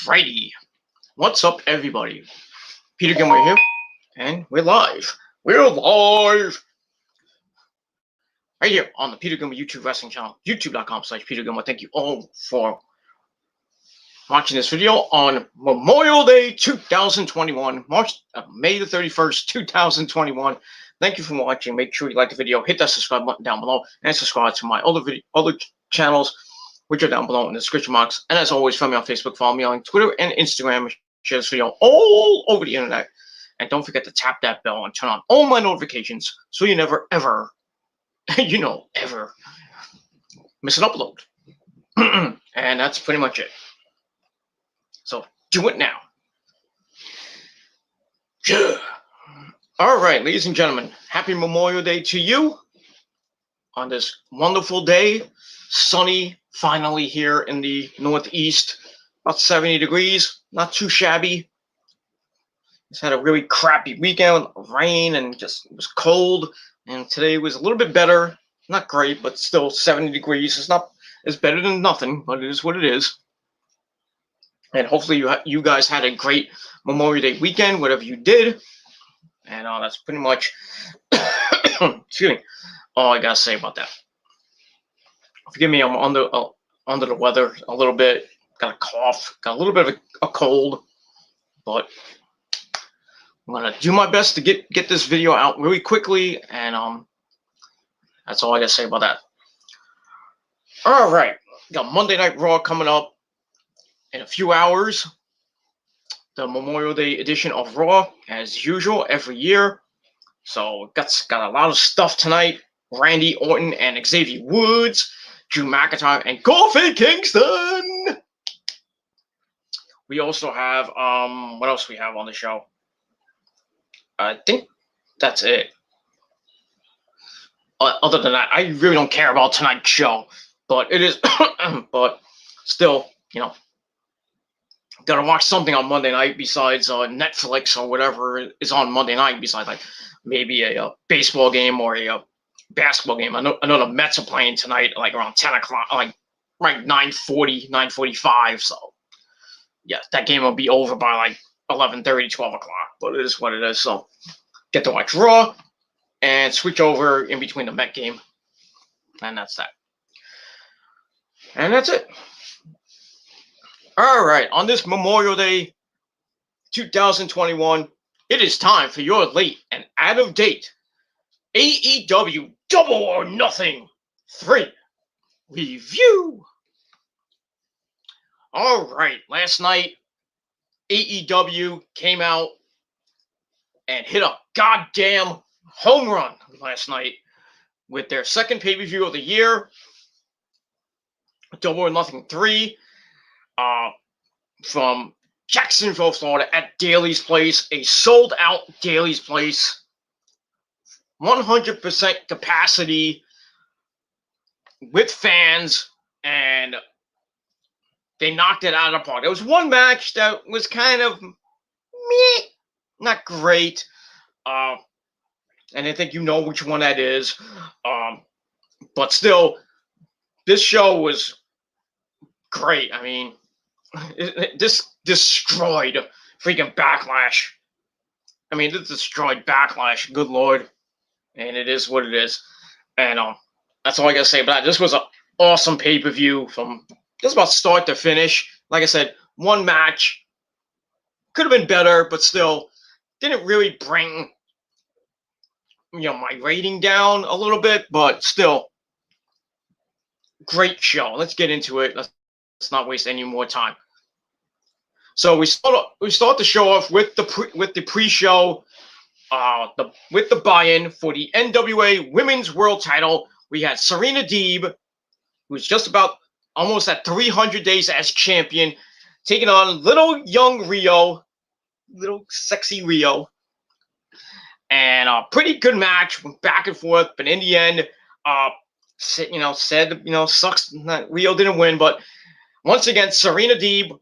Alrighty. What's up, everybody? Peter Gilmore here, and we're live. We're live! Right here on the Peter Gilmore YouTube Wrestling channel, youtube.com/Peter Gilmore. Thank you all for watching this video on Memorial Day 2021, May the 31st, 2021. Thank you for watching. Make sure you like the video, hit that subscribe button down below, and subscribe to my other channels, which are down below in the description box. And as always, follow me on Facebook, follow me on Twitter and Instagram. Share this video all over the internet. And don't forget to tap that bell and turn on all my notifications so you never, ever, ever miss an upload. And that's pretty much it. So do it now. Yeah. All right, ladies and gentlemen, happy Memorial Day to you on this wonderful day. Sunny, finally here in the Northeast. About 70 degrees, not too shabby. Just had a really crappy weekend, rain, and just it was cold. And today was a little bit better. Not great, but still 70 degrees. It's better than nothing, but it is what it is. And hopefully you guys had a great Memorial Day weekend, whatever you did. And that's pretty much, excuse me, all I gotta say about that. Forgive me, I'm under the weather a little bit. Got a cough, got a little bit of a cold, but I'm gonna do my best to get this video out really quickly, and that's all I gotta say about that. All right, got Monday Night Raw coming up in a few hours. The Memorial Day edition of Raw, as usual, every year. So got a lot of stuff tonight. Randy Orton and Xavier Woods, Drew McIntyre and Kofi Kingston. We also have what else we have on the show? I think that's it. Other than that, I really don't care about tonight's show, but it is. But still, gotta watch something on Monday night besides Netflix or whatever is on Monday night. Besides, like maybe a baseball game or a basketball game. I know the Mets are playing tonight, like around 10 o'clock, like right 9:40, 9:45. So yeah, that game will be over by like 11:30, 12 o'clock. But it is what it is. So get to watch Raw and switch over in between the Met game, and that's that. And that's it. All right, on this Memorial Day 2021, it is time for your late and out of date AEW Double or Nothing 3 review. All right, last night AEW came out and hit a goddamn home run last night with their second pay-per-view of the year, Double or Nothing 3, from Jacksonville, Florida, at Daly's Place, a sold-out Daly's Place, 100% capacity with fans, and they knocked it out of the park. There was one match that was kind of meh, not great, and I think you know which one that is, but still, this show was great. I mean, this destroyed freaking Backlash. I mean, this destroyed Backlash. Good Lord. And it is what it is. And that's all I got to say about that. This was an awesome pay-per-view from just about start to finish. Like I said, one match. Could have been better, but still didn't really bring my rating down a little bit, but still great show. Let's get into it. Let's not waste any more time. So we start the show off with the pre-show, with the buy-in for the NWA Women's World Title. We had Serena Deeb, who's just about almost at 300 days as champion, taking on little young Rio, little sexy Rio, and a pretty good match, went back and forth. But in the end, sucks that Rio didn't win, but once again, Serena Deeb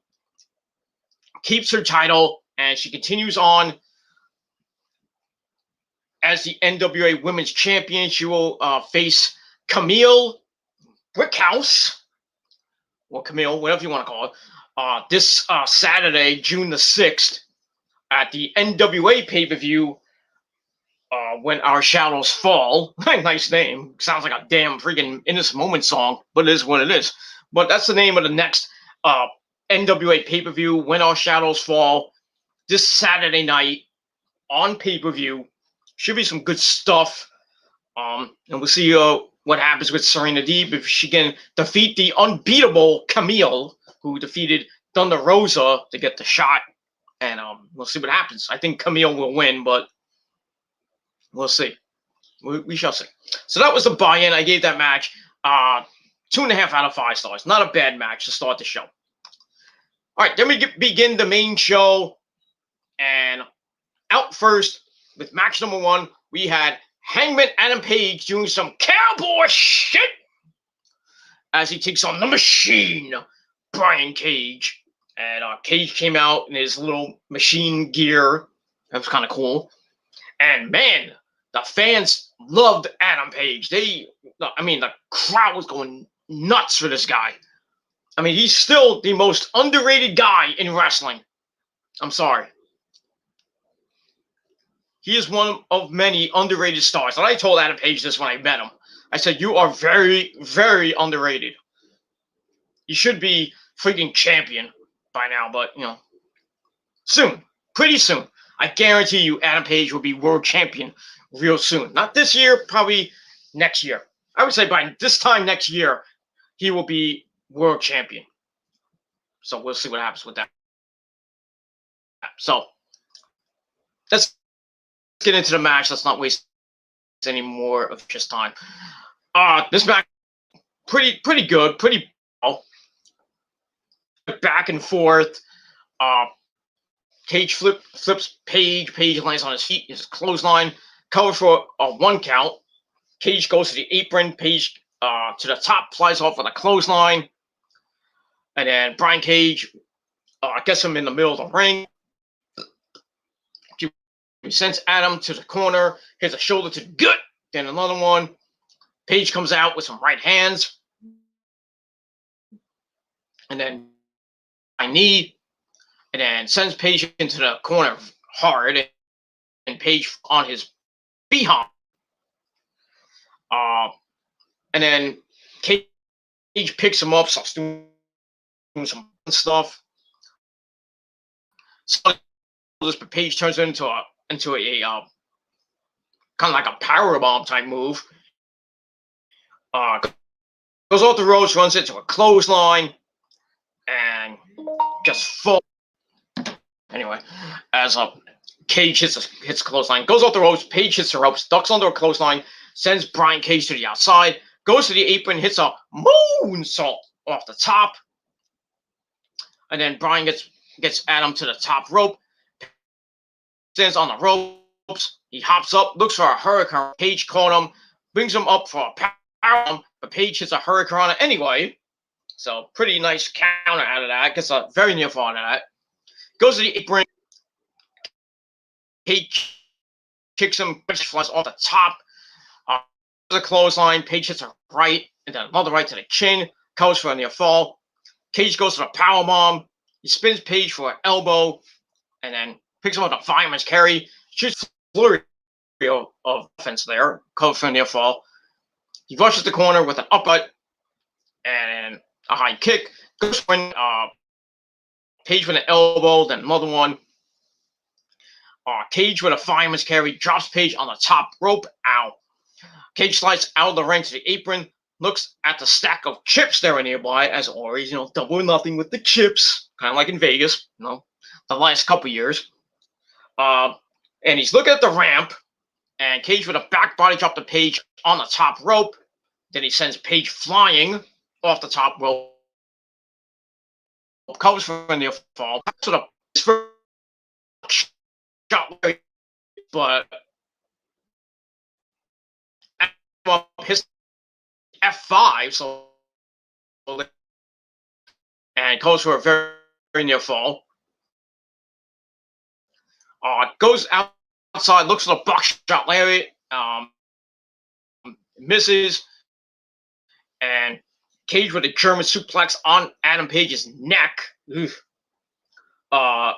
keeps her title, and she continues on as the NWA Women's Champion. She will face Camille Brickhouse, or Camille, whatever you want to call it, This Saturday, June the 6th, at the NWA pay-per-view, When Our Shadows Fall. Nice name. Sounds like a damn freaking In This Moment song, but it is what it is. But that's the name of the next NWA pay-per-view, When Our Shadows Fall, this Saturday night on pay-per-view. Should be some good stuff. And we'll see what happens with Serena Deeb if she can defeat the unbeatable Camille, who defeated Thunder Rosa to get the shot. And we'll see what happens. I think Camille will win, but we'll see. We shall see. So that was the buy-in. I gave that match 2.5 out of 5 stars. Not a bad match to start the show. All right, then we begin the main show. And out first with match number 1, we had Hangman Adam Page doing some cowboy shit as he takes on the Machine, Brian Cage. And Cage came out in his little machine gear. That was kind of cool. And man, the fans loved Adam Page. The crowd was going nuts for this guy. I mean, he's still the most underrated guy in wrestling. I'm sorry. He is one of many underrated stars. And I told Adam Page this when I met him. I said, you are very, very underrated. You should be freaking champion by now, but, soon. Pretty soon. I guarantee you Adam Page will be world champion real soon. Not this year, probably next year. I would say by this time next year, he will be world champion. So we'll see what happens with that. So, let's get into the match. Let's not waste any more of just time. This match, pretty good, pretty back and forth. Cage flips Page. Page lands on his feet. His clothesline. Cover for a 1 count. Cage goes to the apron. Page to the top, flies off with a clothesline. And then Brian Cage gets him in the middle of the ring. He sends Adam to the corner. Hits a shoulder to the gut. Then another one. Page comes out with some right hands. And then a knee. And then sends Page into the corner hard. And Page on his behind. And then Cage picks him up, starts doing some stuff. So Page turns it into a kind of like a powerbomb type move. Goes off the ropes, runs into a clothesline, and just falls. Anyway, as Cage hits clothesline, goes off the ropes, Page hits the ropes, ducks under a clothesline, sends Brian Cage to the outside, goes to the apron, hits a moonsault off the top, and then Brian gets Adam to the top rope, stands on the ropes, he hops up, looks for a hurricane. Page caught him, brings him up for a power, but Page hits a hurricane anyway. So pretty nice counter out of that. Gets a very near fall out of that. Goes to the apron. Page kicks him, flies off the top. The clothesline. Page hits a right, and then another right to the chin. Covers for a near fall. Cage goes to the powerbomb. He spins Page for an elbow, and then picks him up a fireman's carry. Shoots flurry of offense there. Covers for a near fall. He rushes the corner with an uppercut and a high kick. Goes for Page with an elbow, then another one. Cage with a fireman's carry, drops Page on the top rope. Ow. Cage slides out of the ring to the apron, looks at the stack of chips that are nearby, as always, double or nothing with the chips, kind of like in Vegas, the last couple years. And he's looking at the ramp, and Cage with a back body drop to Page on the top rope. Then he sends Page flying off the top rope. Covers for a near fall. Sort of shot, but his F5, so and goes for a very, very near fall. Goes outside, looks at the buckshot lariat, misses, and Cage with a German suplex on Adam Page's neck. Oof. Uh,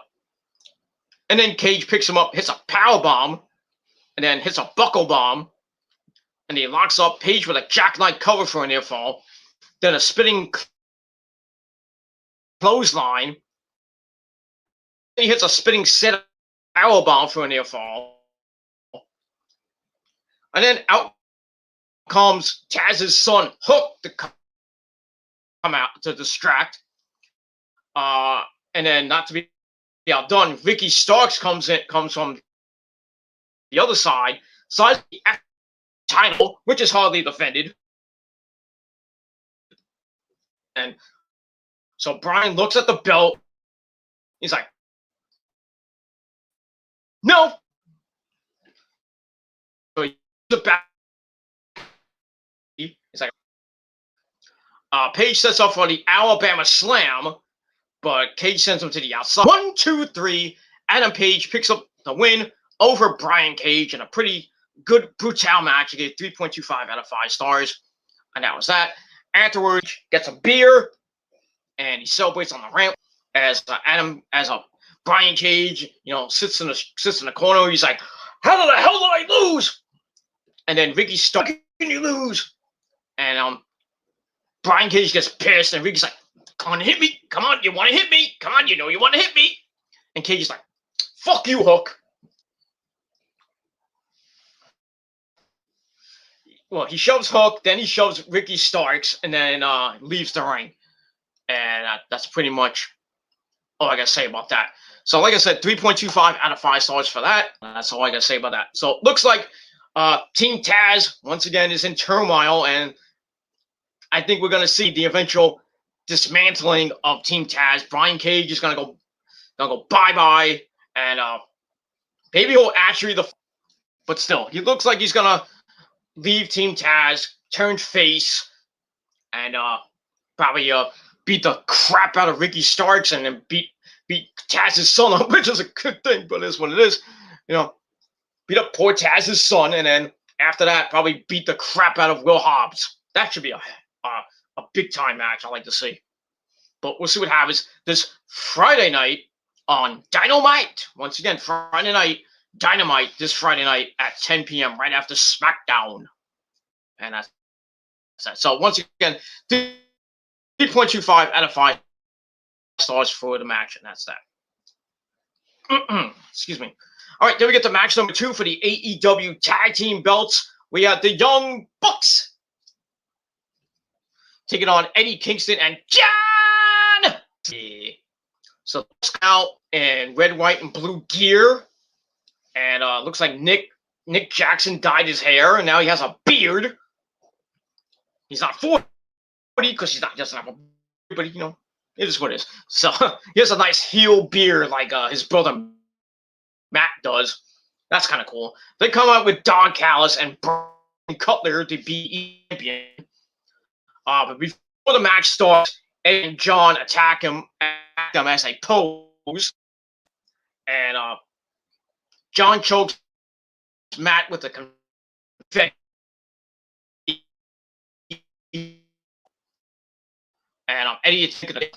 and then Cage picks him up, hits a power bomb, and then hits a buckle bomb, and he locks up Page with a jackknife cover for a near fall, then a spinning clothesline. He hits a spinning set power bomb for a near fall, and then out comes Taz's son Hook to come out to distract. And then not to be outdone, Ricky Starks comes from the other side, sides the title, which is hardly defended. And so Brian looks at the belt. He's like, no. So he's back. He's like, Page sets up for the Alabama Slam, but Cage sends him to the outside. 1, 2, 3. Adam Page picks up the win over Brian Cage in a pretty good, brutal match. He gave 3.25 out of 5 stars, and that was that. Afterwards, gets a beer, and he celebrates on the ramp as Brian Cage, sits in the corner. He's like, "How the hell did I lose?" And then Ricky Starks, "Can you lose?" And Brian Cage gets pissed, and Ricky's like, "Come on, hit me! Come on, you want to hit me? Come on, you know you want to hit me!" And Cage is like, "Fuck you, Hook." Well, he shoves Hook, then he shoves Ricky Starks, and then leaves the ring. And that's pretty much all I gotta say about that. So, like I said, 3.25 out of 5 stars for that. That's all I gotta say about that. So, looks like Team Taz once again is in turmoil, and I think we're gonna see the eventual dismantling of Team Taz. Brian Cage is gonna go bye-bye, and maybe he'll actually but still, he looks like he's gonna leave Team Taz, turn face, and probably beat the crap out of Ricky Starks, and then beat Taz's son up, which is a good thing, but it is what it is. Beat up poor Taz's son, and then after that, probably beat the crap out of Will Hobbs. That should be a big time match. I like to see. But we'll see what happens this Friday night on Dynamite. Once again, Friday night Dynamite this Friday night at 10 p.m. right after SmackDown. And that's that. So once again, 3.25 out of 5 stars for the match, and that's that. Excuse me. All right, then we get to match number 2 for the AEW Tag Team belts. We have the Young Bucks taking on Eddie Kingston and John. So out in red, white, and blue gear, and looks like Nick Jackson dyed his hair, and now he has a beard. He's not 40 because he's not just not, but it is what it is. So he has a nice heel beard like his brother Matt does. That's kind of cool. They come out with Don Callis and Brian Cutler to be champion. But before the match starts, Eddie and John attack him as they pose, and John chokes Matt with the confetti, and Eddie is taking the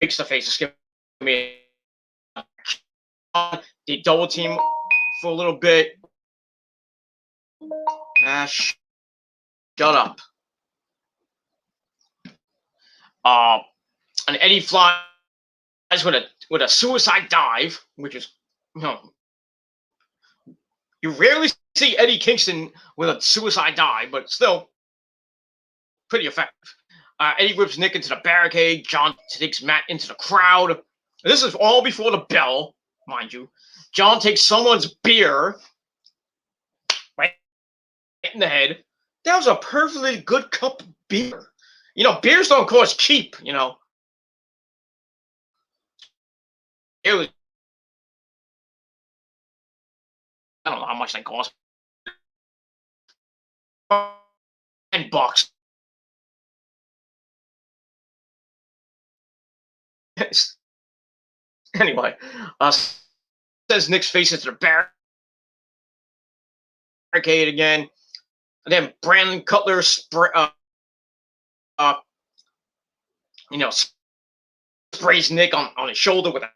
makes the face of skip me. They double team for a little bit. Shut up. And Eddie flies with a suicide dive, which is, you rarely see Eddie Kingston with a suicide dive, but still pretty effective. Eddie whips Nick into the barricade. John takes Matt into the crowd. This is all before the bell, mind you. John takes someone's beer right in the head. That was a perfectly good cup of beer. Beers don't cost cheap, It was, I don't know how much they cost. $10. Anyway, says Nick's face into the barricade again. And then Brandon Cutler you know, sprays Nick on his shoulder with a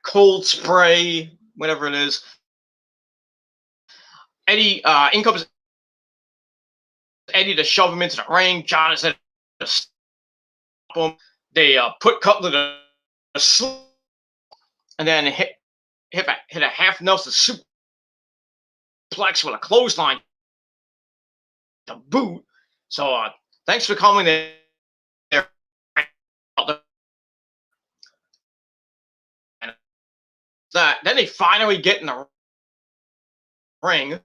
cold spray, whatever it is. Eddie, in comes Eddie to shove him into the ring. John is there to stop him. They put Cutler to sleep, and then hit a half Nelson suplex with a clothesline to boot. So thanks for coming there. That then they finally get in the ring.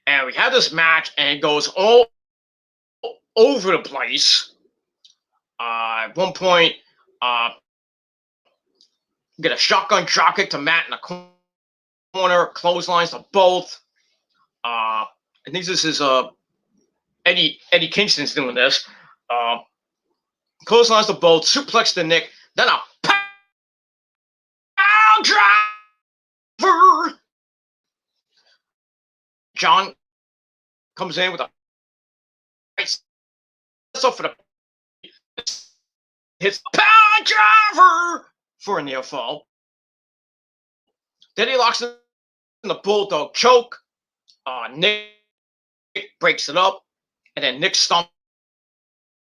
And we have this match, and it goes all over the place. At one point, get a shotgun drop kick to Matt in the corner, clotheslines to both. I think this is Eddie Kingston's doing this. Clotheslines to both, suplex to Nick, then a power driver. John comes in with a stuff for the hits power driver for a near fall. Then he locks in the bulldog choke. Nick breaks it up, and then Nick stomps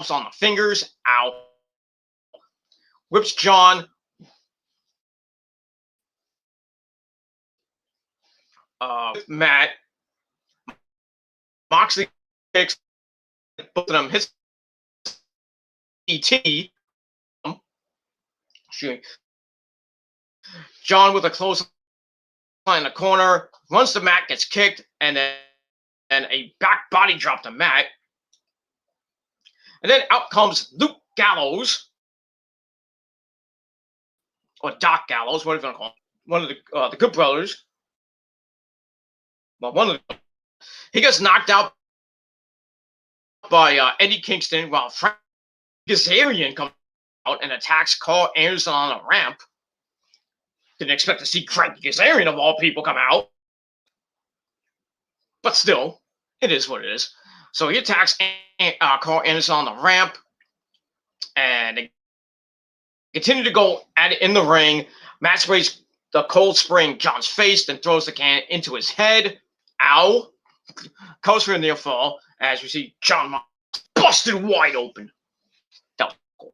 on the fingers. Ow. Whips John. Matt. Moxley kicks both of them. Hits ET. John with a close line in the corner. Runs to Matt, gets kicked, and then a back body drop to Matt. And then out comes Luke Gallows. Or Doc Gallows, whatever you want to call him. One of the Good Brothers. Well, one of them. He gets knocked out by Eddie Kingston while Frank Kazarian comes out and attacks Carl Anderson on a ramp. Didn't expect to see Frank Kazarian, of all people, come out. But still, it is what it is. So he attacks Carl Anderson on the ramp. And they continue to go at it in the ring. Matt sprays the cold spray in John's face, then throws the can into his head. Ow. Goes for a near fall, as we see John busted wide open. That was cool.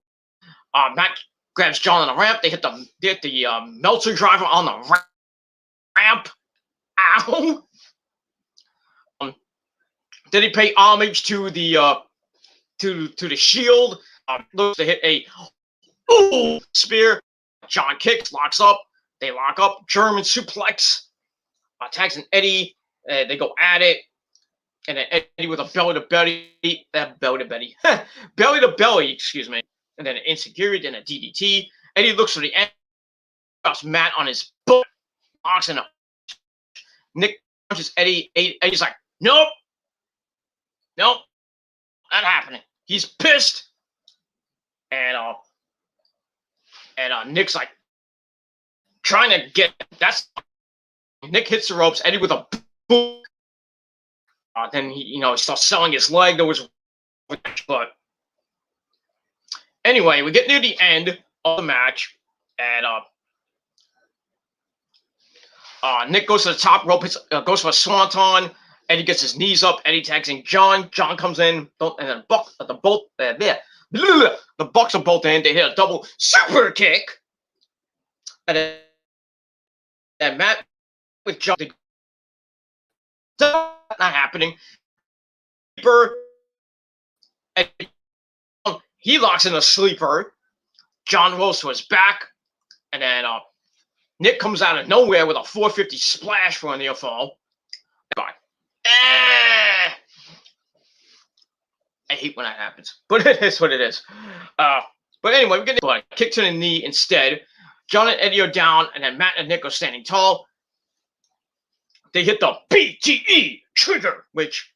Matt grabs John on the ramp. They hit the Meltzer driver on the ramp. Ow. Then he pay homage to the Shield. Looks to hit a spear. John kicks, locks up. They lock up. German suplex. Tags an Eddie. They go at it. And then Eddie with a belly to belly, excuse me. And then an insecurity and a DDT. Eddie looks for the end. Drops Matt on his butt. Locks in up. Nick punches Eddie. Eddie's like, nope. Nope. Not happening. He's pissed. And Nick's like trying to get Nick hits the ropes. Eddie with a boot. Then he starts selling his leg. But anyway, we get near the end of the match, and Nick goes to the top rope, goes for a swanton. Eddie gets his knees up. Eddie tags in John. John comes in, and then the Bucks are both in. They hit a double super kick, and then Matt with John. Not happening. He locks in a sleeper. John rolls to his back, and then Nick comes out of nowhere with a 450 splash for a near fall. Bye. I hate when that happens, but it is what it is. But anyway, we get a kick to the knee instead. John and Eddie are down, and then Matt and Nick are standing tall. They hit the BTE trigger, which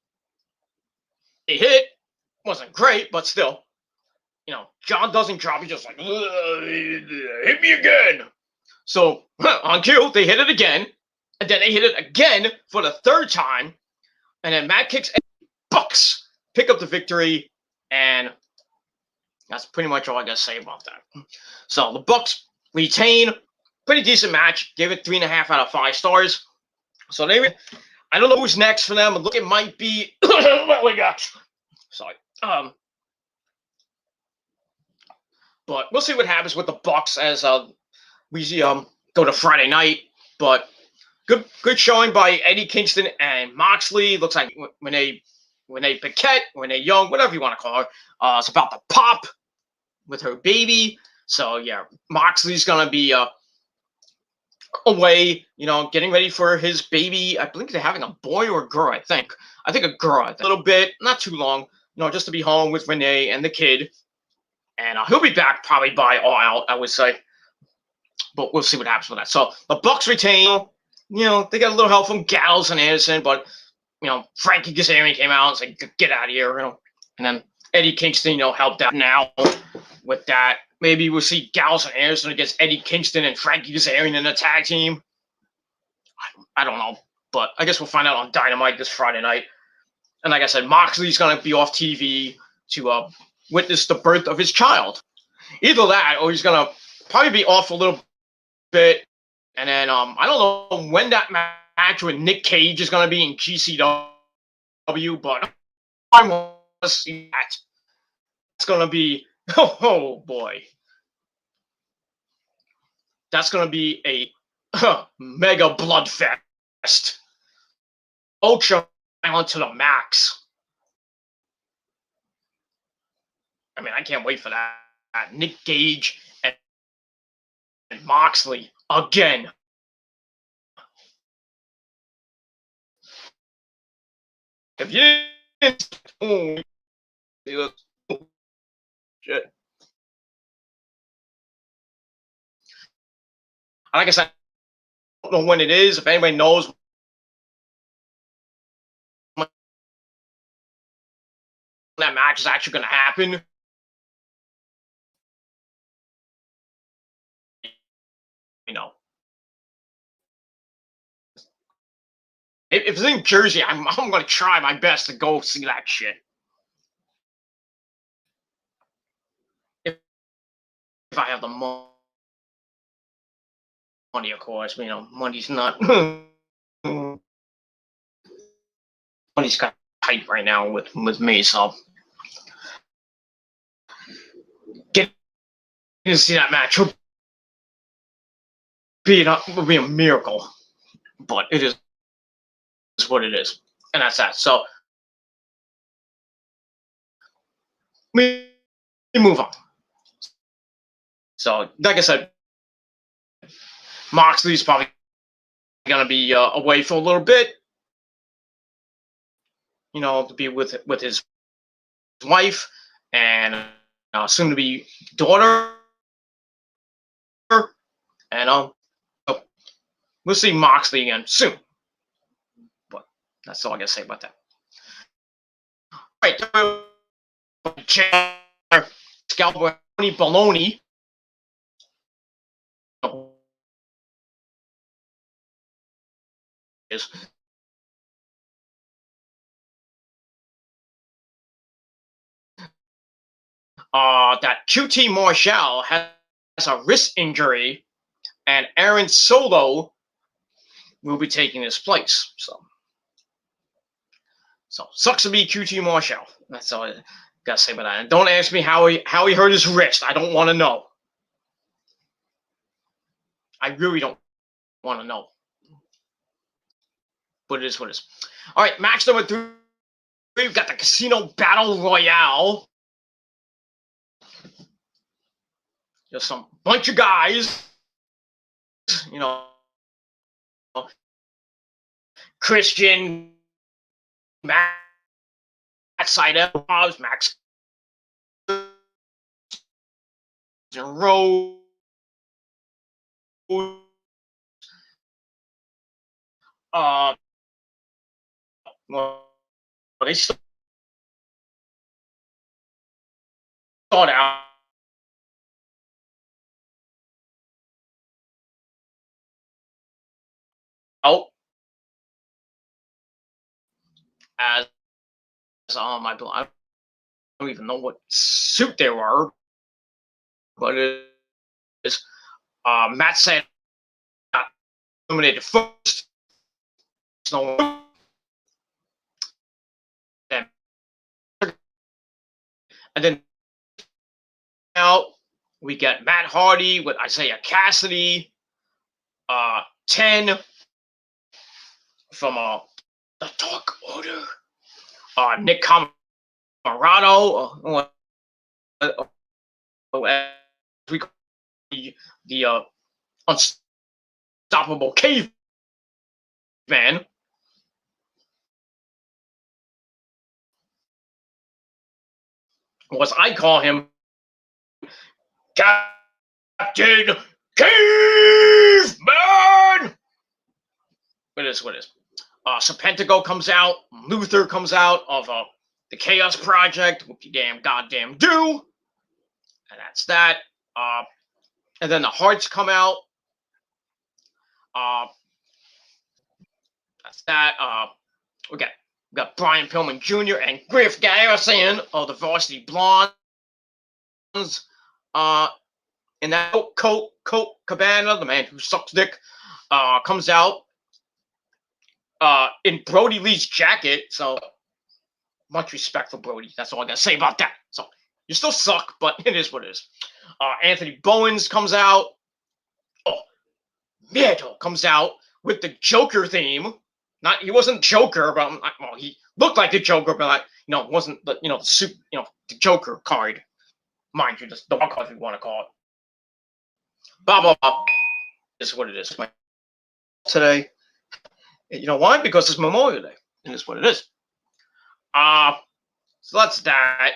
they hit. Wasn't great, but still. John doesn't drop. He's just like, hit me again. So on cue, they hit it again. And then they hit it again for the third time. and then Matt kicks, and Bucks pick up the victory, and that's pretty much all I gotta say about that. So the Bucks retain, pretty decent match. Gave it 3.5 out of 5 stars. So I don't know who's next for them. Look, it might be. Oh my gosh, sorry. But we'll see what happens with the Bucks as we go to Friday night. But good showing by Eddie Kingston and Moxley. Looks like Renee Paquette, Renee Young, whatever you want to call her. It's about to pop with her baby. So yeah, Moxley's gonna be away, getting ready for his baby. I think they're having a boy or a girl. I think a girl. A little bit, not too long. Just to be home with Renee and the kid. And he'll be back probably by All Out, I would say. But we'll see what happens with that. So the Bucks retain. They got a little help from Gallows and Anderson, but Frankie Kazarian came out and said, "Get out of here," And then Eddie Kingston, helped out now with that. Maybe we'll see Gallows and Anderson against Eddie Kingston and Frankie Kazarian in a tag team. I don't know, but I guess we'll find out on Dynamite this Friday night. And like I said, Moxley's gonna be off TV to witness the birth of his child. Either that, or he's gonna probably be off a little bit. And then I don't know when that match with Nick Cage is gonna be in GCW, but I want to see that. It's gonna be oh boy, that's gonna be a mega bloodfest, ultra violent to the max. I mean, I can't wait for that. Nick Cage and Moxley again. If you didn't, oh, shit. Like I said, I don't know when it is. If anybody knows when that match is actually going to happen, if it's in Jersey, I'm going to try my best to go see that shit. If I have the money, of course, money's not. Money's kind of tight right now with me, so get to see that match would be a miracle, but it is what it is, and that's that. So we move on. So, like I said, Moxley's probably going to be away for a little bit, to be with his wife and soon to be daughter, and we'll see Moxley again soon. But that's all I got to say about that. All right, Scalper Baloney. That QT Marshall has a wrist injury, and Aaron Solo will be taking his place. So sucks to be QT Marshall. That's all I gotta say about that. And don't ask me how he hurt his wrist. I don't want to know. I really don't want to know. But it is what it is. All right, match number 3. We've got the Casino Battle Royale. Just some bunch of guys, Christian, Matt Sydal, Max Rose, well, they start out. as I don't even know what suit they were, but it is Matt said eliminated first. So and then now we get Matt Hardy with Isaiah Cassidy, 10 from the Dark Order, Nick Camarado, we call the unstoppable caveman, or as I call him, Captain Caveman. What is? Serpentico comes out. Luther comes out of the Chaos Project. Whoop you damn goddamn do. And that's that. And then the Hearts come out. That's that. We got Brian Pillman Jr. and Griff Garrison of the Varsity Blondes. And that Colt Cabana, the man who sucks dick, comes out in Brody Lee's jacket. So much respect for Brody. That's all I gotta say about that. So you still suck, but it is what it is. Anthony Bowens comes out. Miedo comes out with the Joker theme. He wasn't Joker, but well, he looked like the Joker, but wasn't the the Joker card, mind you, the wild card if you want to call it. Blah blah blah. This is what it is. Today, you know why? Because it's Memorial Day. It is what it is. So that's that.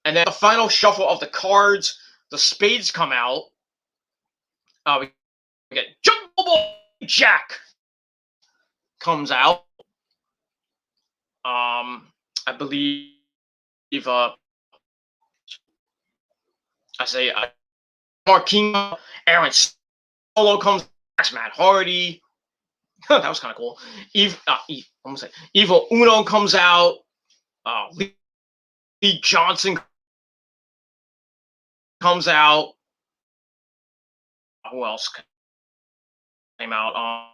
And then the final shuffle of the cards. The spades come out. We get Jungle Boy Jack comes out. I believe Marquinhos, Aaron Solo comes back, Matt Hardy. That was kind of cool. Evil Uno comes out. Lee Johnson comes out. Who else came out?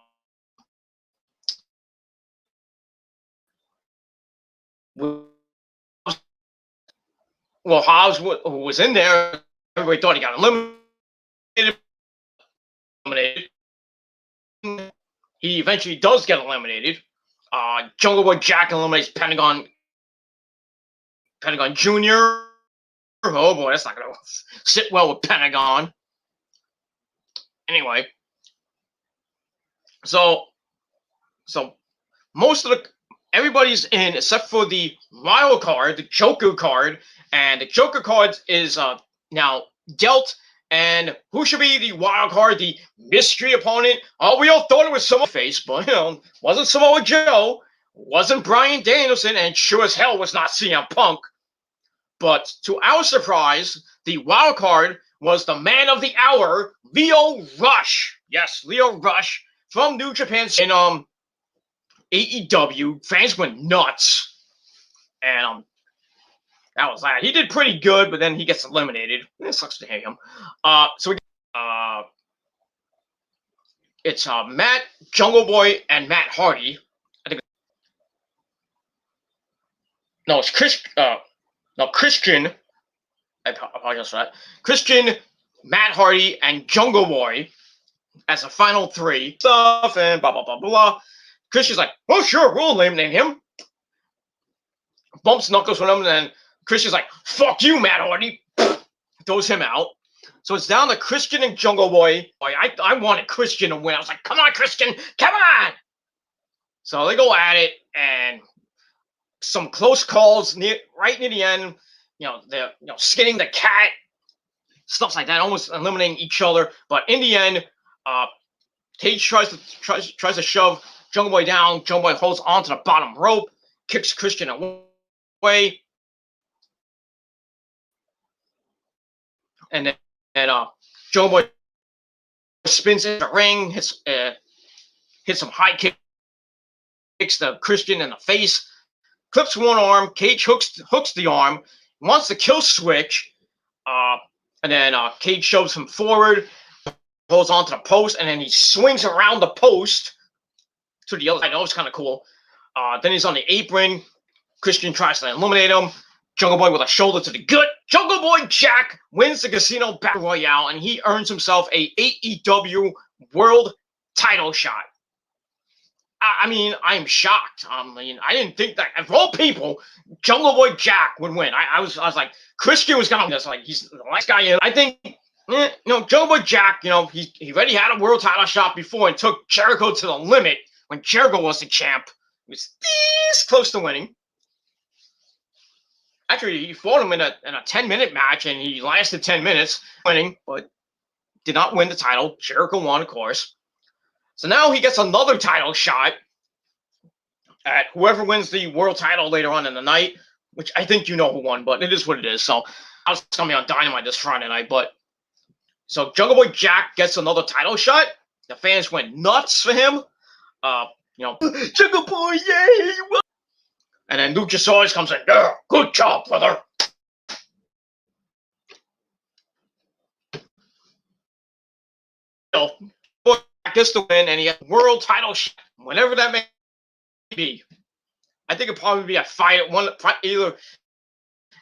Well, Hobbs, who was in there, everybody thought he got eliminated. He eventually does get eliminated. Jungle Boy Jack eliminates Pentagon Jr. Oh boy, that's not going to sit well with Pentagon. Anyway, so most of everybody's in except for the wild card, the Joker card, and the Joker card is now dealt. And who should be the wild card, the mystery opponent? Oh, we all thought it was Samoa Face, but wasn't Samoa Joe, wasn't Bryan Danielson, and sure as hell was not CM Punk. But to our surprise, the wild card was the man of the hour, Lio Rush. Yes, Lio Rush from New Japan in AEW. Fans went nuts, and that was that. He did pretty good, but then he gets eliminated. It sucks to hate him. So it's Matt, Jungle Boy, and Matt Hardy. I think. No, it's Christian. I apologize for that. Christian, Matt Hardy, and Jungle Boy as a final three stuff and blah blah blah blah. Christian's like, "Oh sure, we'll eliminate him." Bumps knuckles with him, and then Christian's like, "Fuck you, Matt Hardy." Throws him out. So it's down to Christian and Jungle Boy. I wanted Christian to win. I was like, "Come on, Christian, come on!" So they go at it, and some close calls right near the end. They're skinning the cat, stuff like that, almost eliminating each other. But in the end, Cage tries to shove Jungle Boy down. Jungle Boy holds onto the bottom rope, kicks Christian away, and then Jungle Boy spins in the ring, hits some high kicks kicks the Christian in the face, clips one arm. Cage hooks the arm, wants to kill Switch, and then Cage shoves him forward, holds onto the post, and then he swings around the post to the other side. That was kind of cool. Then he's on the apron. Christian tries to eliminate him. Jungle Boy with a shoulder to the gut. Jungle Boy Jack wins the Casino Battle Royale, and he earns himself a AEW World Title shot. I mean, I'm shocked. I didn't think that, of all people, Jungle Boy Jack would win. I was like, Christian was gonna win this. Like, he's the last guy in. I think, Jungle Boy Jack, he already had a world title shot before and took Jericho to the limit when Jericho was the champ. He was this close to winning. Actually, he fought him in a 10-minute match, and he lasted 10 minutes winning, but did not win the title. Jericho won, of course. So now he gets another title shot at whoever wins the world title later on in the night, which I think you know who won, but it is what it is. So I was going to be on Dynamite this Friday night. But so Jungle Boy Jack gets another title shot. The fans went nuts for him. Jungle Boy, yay! And then Luchasaurus comes in. Yeah, good job, brother. Boy gets the win, and he has world title shot, whenever that may be. I think it'll probably be at either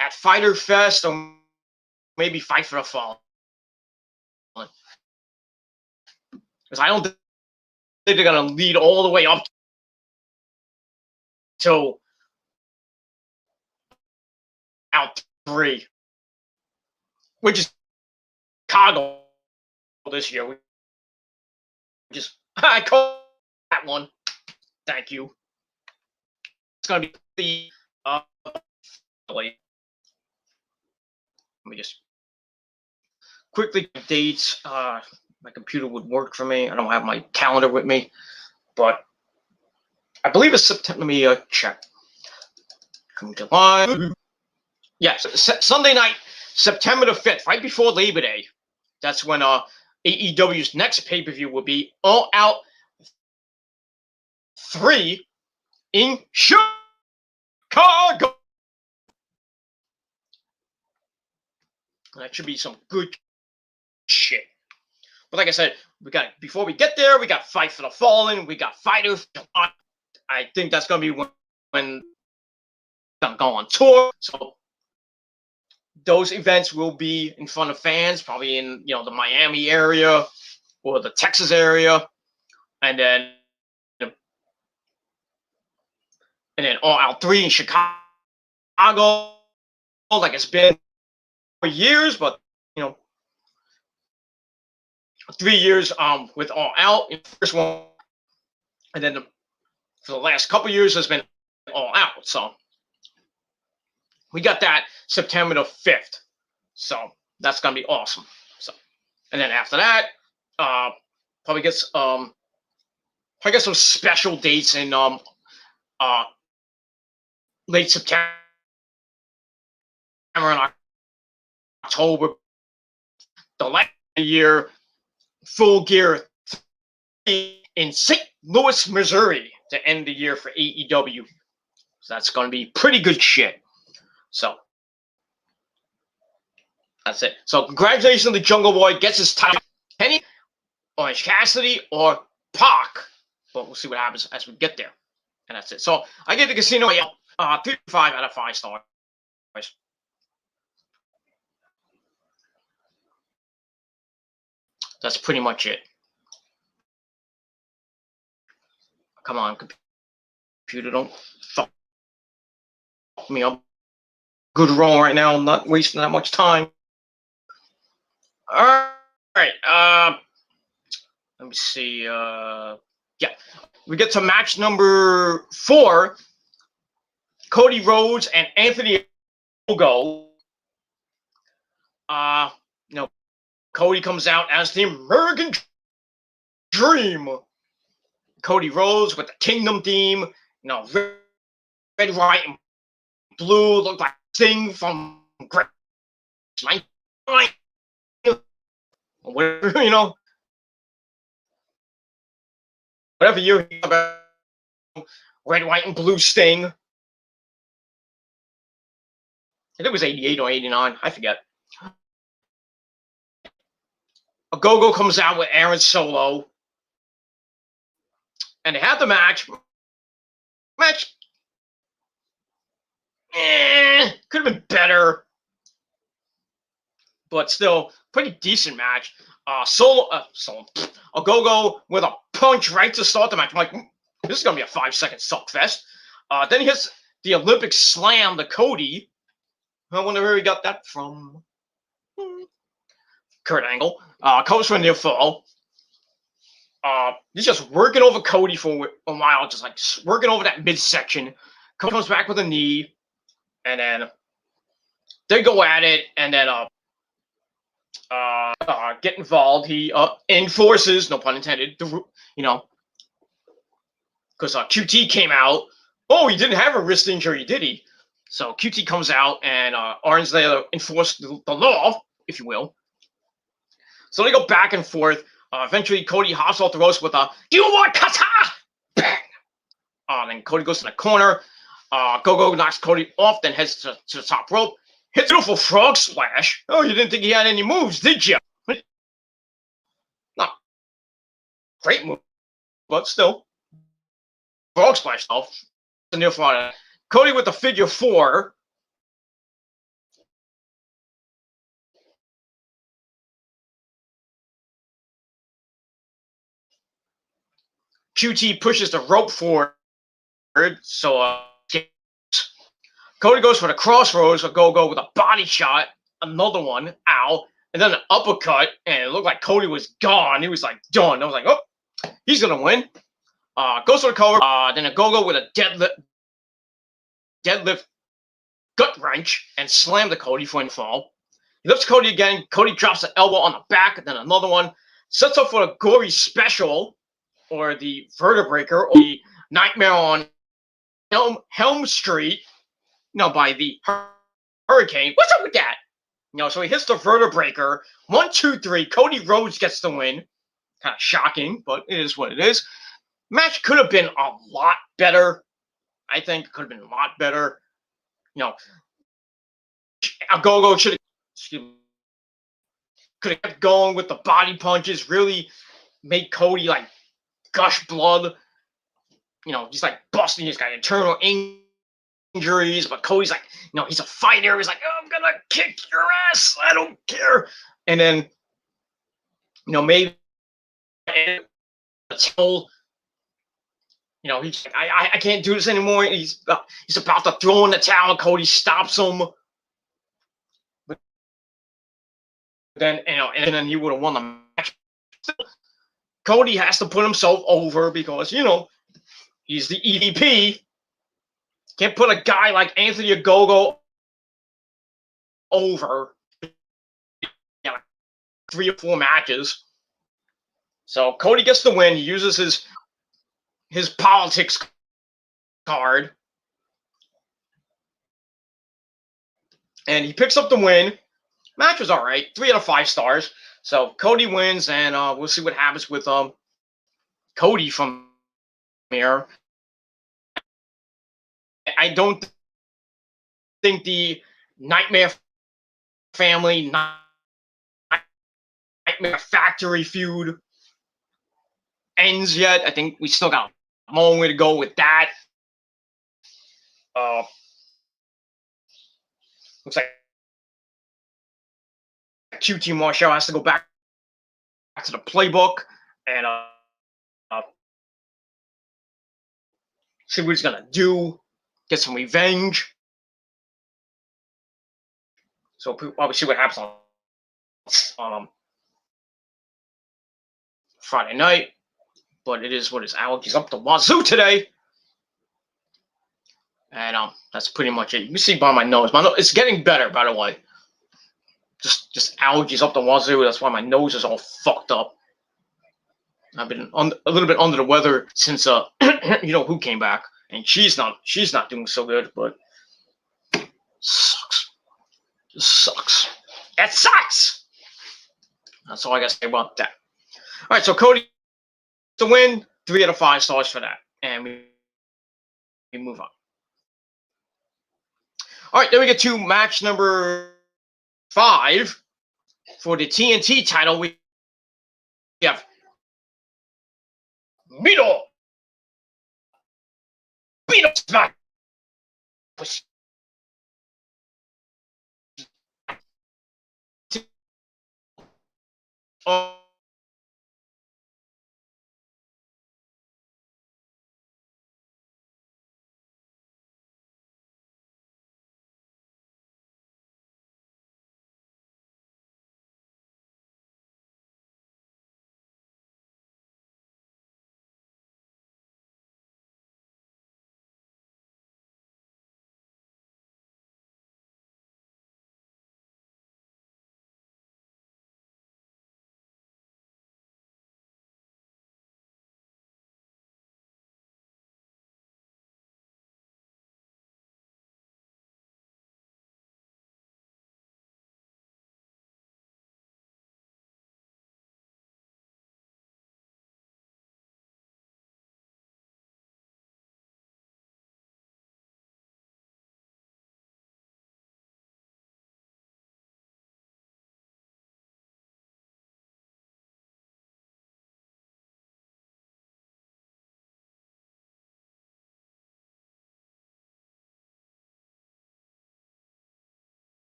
at Fyter Fest or maybe Fight for the Fallen. Because I don't think they're gonna lead all the way up to out 3, which is Chicago this year. I call that one. Thank you. It's gonna be the let me just quickly dates. My computer would work for me. I don't have my calendar with me, but I believe it's September. Let me check. July. Yes, Sunday night, September the 5th, right before Labor Day. That's when AEW's next pay-per-view will be All Out 3 in Chicago. That should be some good shit. But like I said, before we get there, we got Fight for the Fallen, we got Fighters. I think that's gonna be when I'm going on tour. So those events will be in front of fans, probably in the Miami area or the Texas area, and then All Out 3 in Chicago, like it's been for years, but 3 years with All Out in the first one, and then for the last couple years has been All Out. So we got that September the 5th. So that's gonna be awesome. So, and then after that, probably get some special dates in late September and October. The last year, Full Gear in St. Louis, Missouri, to end the year for AEW. So that's gonna be pretty good shit. So that's it. So congratulations to Jungle Boy. Gets his title. Kenny, Orange Cassidy, or Pac. But we'll see what happens as we get there. And that's it. So I give the Casino 3.5 out of 5 stars. That's pretty much it. Come on, computer, don't fuck me up. Good roll right now. I'm not wasting that much time. All right. Let me see. Yeah, we get to match number 4. Cody Rhodes and Anthony Ogo. Cody comes out as the American Dream. Cody Rhodes with the Kingdom theme. Red, white, and blue. Look like Sting from Great. Whatever year red, white, and blue Sting. I think it was 88 or 89. I forget. Ogogo comes out with Aaron Solo. And they had the match. Match. Could have been better. But still, pretty decent match. Solo. Ogogo with a punch right to start the match. I'm like, this is going to be a 5-second suckfest. Then he hits the Olympic slam to Cody. I wonder where he got that from. Kurt Angle. Comes from near fall. He's just working over Cody for a while, just like working over that midsection. Cody comes back with a knee, and then they go at it, and then get involved. He enforces, no pun intended, because QT came out. Oh, he didn't have a wrist injury, did he? So QT comes out, and Orange there enforced the law, if you will. So they go back and forth. Eventually, Cody hops off the ropes with a "Do you want kata?" Bang! Then Cody goes to the corner. Go knocks Cody off, then heads to the top rope. Hits a beautiful frog splash. Oh, you didn't think he had any moves, did you? Not great move, but still. Frog splash, though. Near front. Cody with the figure 4. QT pushes the rope forward, so Cody goes for the crossroads. Go with a body shot, another one, ow, and then an uppercut, and it looked like Cody was gone. He was like done. I was like, oh, he's gonna win. Goes for the cover. Then a go with a deadlift gut wrench and slam the Cody for a fall. He lifts Cody again. Cody drops the elbow on the back, then another one. Sets up for a gory special, or the Vertebreaker, or the Nightmare on Helm Street, by the Hurricane. What's up with that? So he hits the Vertebreaker. 1, 2, 3. Cody Rhodes gets the win. Kind of shocking, but it is what it is. Match could have been a lot better. I think it could have been a lot better. Go should have could have kept going with the body punches. Really made Cody like gush blood. Just like busting. He's got internal injuries, but Cody's like, he's a fighter. He's like, oh, I'm gonna kick your ass. I don't care. And then, maybe it's whole. He's like, I can't do this anymore. He's about to throw in the towel. Cody stops him. But then, and then he would have won the match. Cody has to put himself over because, he's the EVP. Can't put a guy like Anthony Ogogo over 3 or 4 matches. So Cody gets the win. He uses his politics card. And he picks up the win. Match was all right. 3 out of 5 stars. So Cody wins, and we'll see what happens with Cody from here. I don't think the Nightmare Family, Nightmare Factory feud ends yet. I think we still got a long way to go with that. Looks like QT Marshall has to go back to the playbook and see what he's gonna do. Get some revenge. So we'll see what happens on Friday night. But it is what is Alex. He's up the wazoo today. And that's pretty much it. You can see by my nose. My nose, it's getting better, by the way. Just allergies up the wazoo. That's why my nose is all fucked up. I've been a little bit under the weather since who came back, and she's not doing so good, but sucks. Just sucks. It sucks. That's all I gotta say about that. All right, so Cody to win, 3 out of 5 stars for that, and we move on. All right, then we get to match number 5 for the TNT title. We have Miro. Smack. Oh,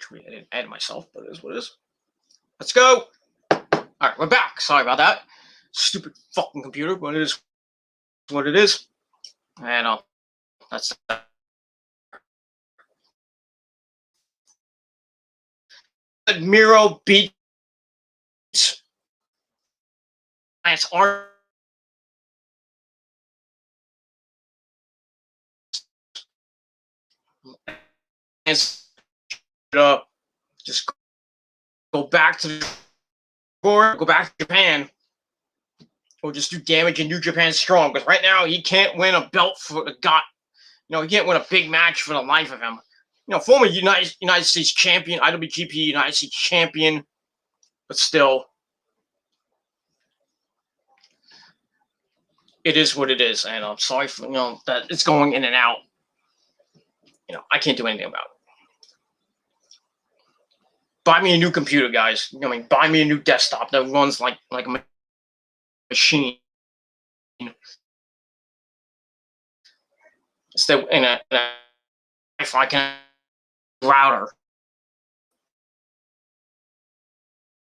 actually, I didn't add myself, but it is what it is. Let's go. All right, we're back. Sorry about that. Stupid fucking computer, but it is what it is. And that's Miro beats Lance Archer. Up, just go back to the board, go back to Japan, or just do damage in New Japan Strong. Because right now he can't win a belt for the god. He can't win a big match for the life of him. Former United States champion, IWGP United States champion, but still, it is what it is. And I'm sorry for that it's going in and out. I can't do anything about it. Buy me a new computer, guys. Buy me a new desktop that runs like a machine. Instead, in a Wi-Fi kind of router,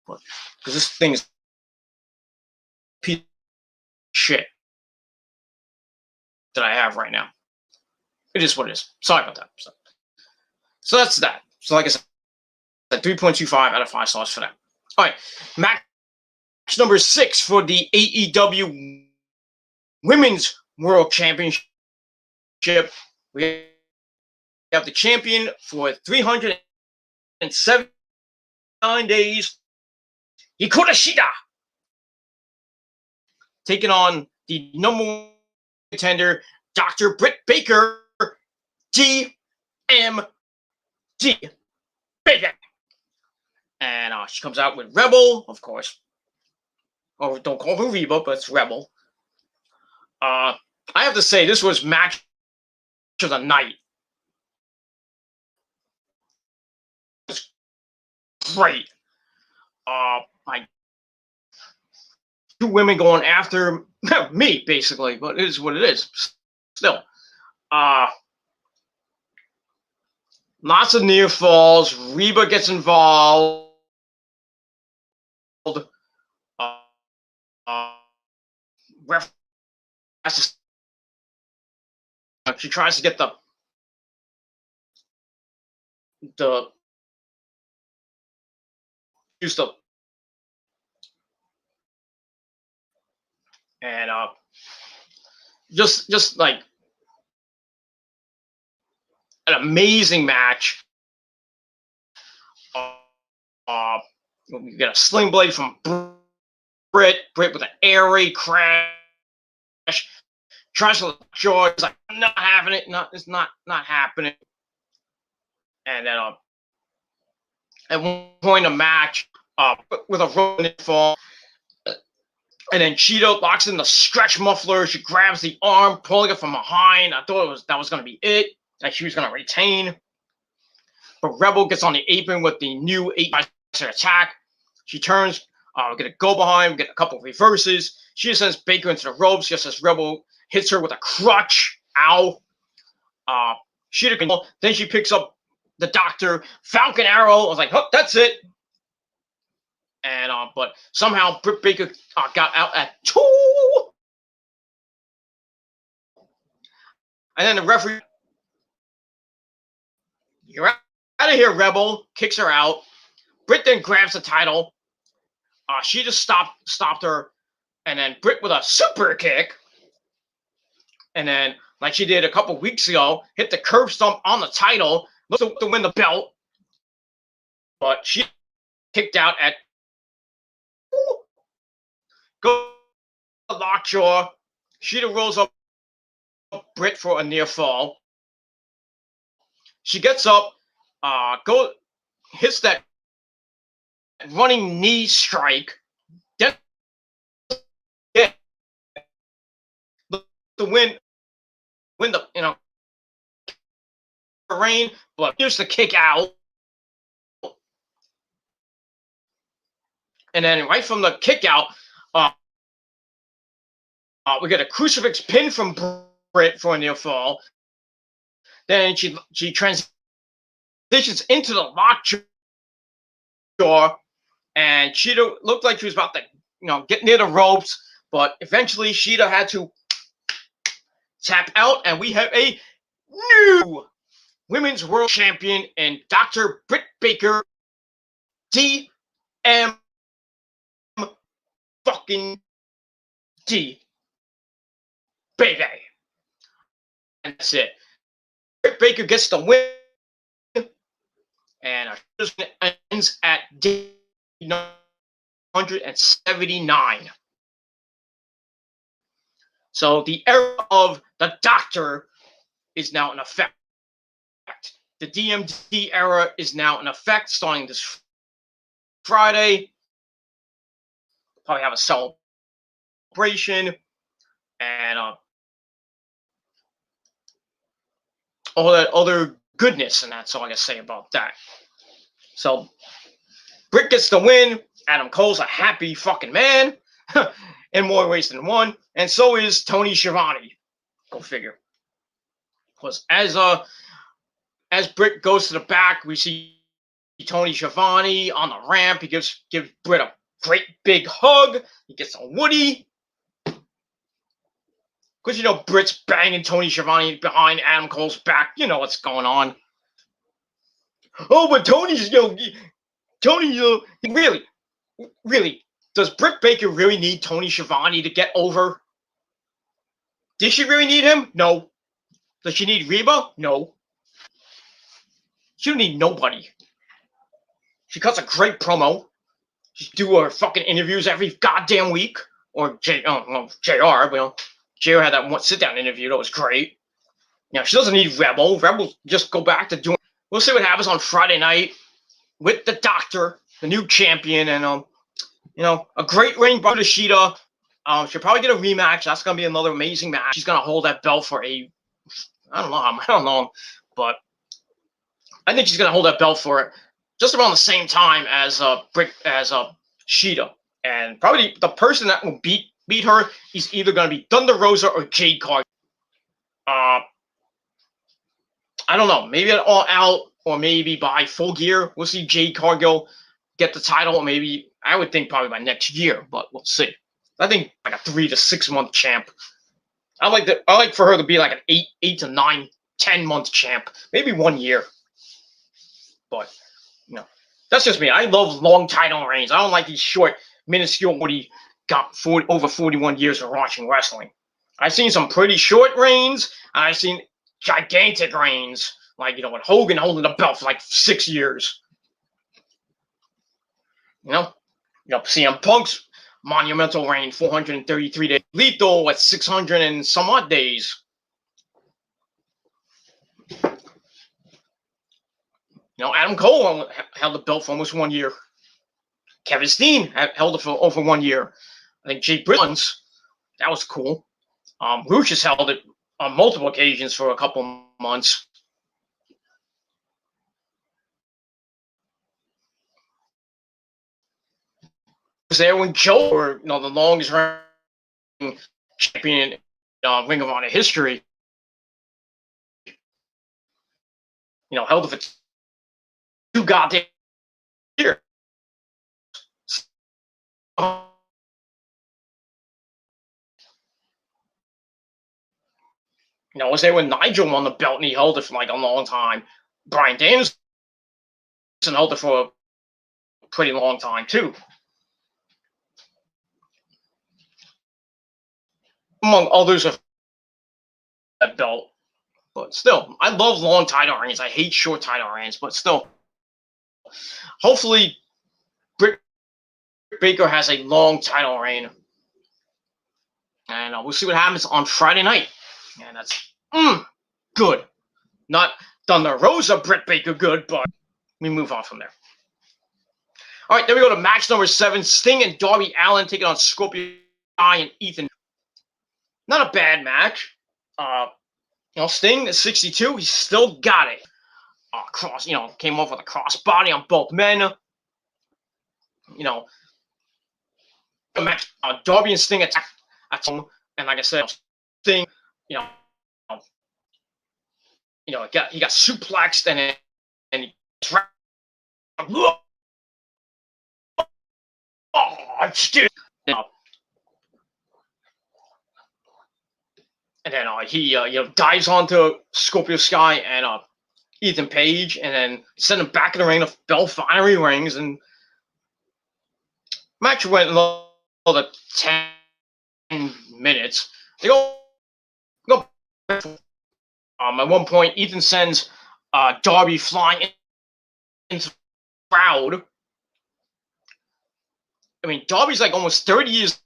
because this thing is piece of shit. that I have right now. It is what it is. Sorry about that. So that's that. So like I said, 3.25 out of 5 stars for that. All right, match number 6 for the AEW Women's World Championship. We have the champion for 379 days, Hikaru Shida, taking on the number 1 contender, Dr. Britt Baker, DMD. Baby. And she comes out with Rebel, of course. Or don't call her Reba, but it's Rebel. I have to say, this was match of the night. It's great. Like 2 women going after me, basically, but it is what it is. Still. Lots of near falls. Reba gets involved. Ref she tries to get the use the and just like an amazing match. We get a sling blade from Britt with an air raid crash. Tries to George, like, I'm not having it. No, it's not happening. And then at one point, a match with a rolling fall. And then Cheeto locks in the stretch muffler. She grabs the arm, pulling it from behind. I thought that was going to be it. That she was going to retain. But Rebel gets on the apron with the new 8x attack. She turns. We get a go behind. We get a couple of reverses. She just sends Baker into the ropes just as Rebel hits her with a crutch. Ow. Then she picks up the Doctor. Falcon Arrow. I was like, oh, that's it. And but somehow Britt Baker got out at 2. And then the referee, you're out of here, Rebel. Kicks her out. Britt then grabs the title. She just stopped her. And then Britt with a super kick. And then, like she did a couple weeks ago, hit the curb stomp on the title. Looks to win the belt. But she kicked out at go lockjaw. Sheeta rolls up Britt for a near fall. She gets up, hits that running knee strike. Then to win the rain, but here's the kick out. And then right from the kick out, we get a crucifix pin from Britt for a near fall. Then she transitions into the lockjaw, and Cheetah looked like she was about to get near the ropes, but eventually Cheetah had to tap out, and we have a new Women's World Champion in Dr. Britt Baker, DM fucking D. Baby. And that's it. Britt Baker gets the win. And our season ends at day 179. So the era of the Doctor is now in effect. The DMD era is now in effect starting this Friday. Probably have a celebration and all that other goodness, and that's all I gotta say about that. So Britt gets the win. Adam Cole's a happy fucking man in more ways than one, and so is Tony Schiavone. Go figure. Because as Britt goes to the back, we see Tony Schiavone on the ramp. He gives Britt a great big hug. He gets a Woody. Because, Britt's banging Tony Schiavone behind Adam Cole's back. You know what's going on. Oh, but Tony's, Tony, really, does Britt Baker really need Tony Schiavone to get over? Does she really need him? No. Does she need Reba? No. She don't need nobody. She cuts a great promo. She do her fucking interviews every goddamn week. Or JR, but JR had that one sit-down interview that was great. She doesn't need Rebel. Rebel just go back to doing. We'll see what happens on Friday night with the Doctor, the new champion, and a great reign by Shida. She'll probably get a rematch. That's gonna be another amazing match. She's gonna hold that belt for I don't know, but I think she's gonna hold that belt for just around the same time as Shida, and probably the person that will beat her is either gonna be Thunder Rosa or Jade Cargill. I don't know. Maybe at All Out or maybe by Full Gear, we'll see Jade Cargill get the title. Maybe I would think probably by next year, but we'll see. I think like a 3 to 6 month champ. I like for her to be like an 8 to 9, 10-month champ, maybe 1 year. But that's just me. I love long title reigns. I don't like these short, minuscule. What he got over 41 years of watching wrestling. I've seen some pretty short reigns, and I've seen gigantic reigns, like with Hogan holding the belt for like 6 years. CM Punk's monumental reign, 433 days. Lethal at 600 and some odd days. Adam Cole held the belt for almost 1 year. Kevin Steen held it for over 1 year. I think Jake Britons, that was cool. Rush has held it on multiple occasions for a couple months. Was there when Joe, or the longest reigning champion in Ring of Honor history, held it for 2 goddamn years. Was there when Nigel won the belt and he held it for like a long time. Bryan Danielson held it for a pretty long time too. Among others of that belt. But still, I love long title reigns. I hate short title reigns, but still. Hopefully, Britt Baker has a long title reign. And we'll see what happens on Friday night. And that's good. Not Thunder Rosa, Britt Baker good, but we move on from there. All right, then we go to match number 7. Sting and Darby Allin taking on Scorpio Sky and Ethan. Not a bad match. Sting is 62. He's still got it. Came off with a crossbody on both men. Match. Darby and Sting attack at home, and like I said, Sting, he got suplexed and he trapped. And then he dives onto Scorpio Sky and Ethan Page, and then send him back in the ring. The bell finally rings, and match went another 10 minutes. They go. At one point, Ethan sends Darby flying into the crowd. I mean, Darby's like almost 30 years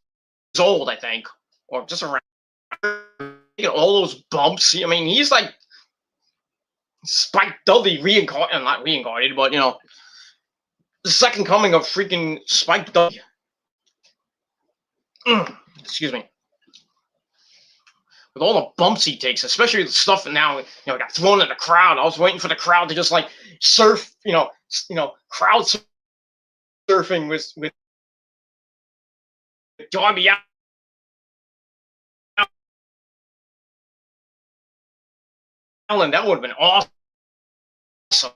old, I think, or just around. All those bumps. I mean, he's like Spike Dudley reincarnated, not reincarnated, but the second coming of freaking Spike Dudley. Excuse me. With all the bumps he takes, especially the stuff that now got thrown in the crowd. I was waiting for the crowd to just like surf, crowd surfing with Darby Allin. That would have been awesome. So,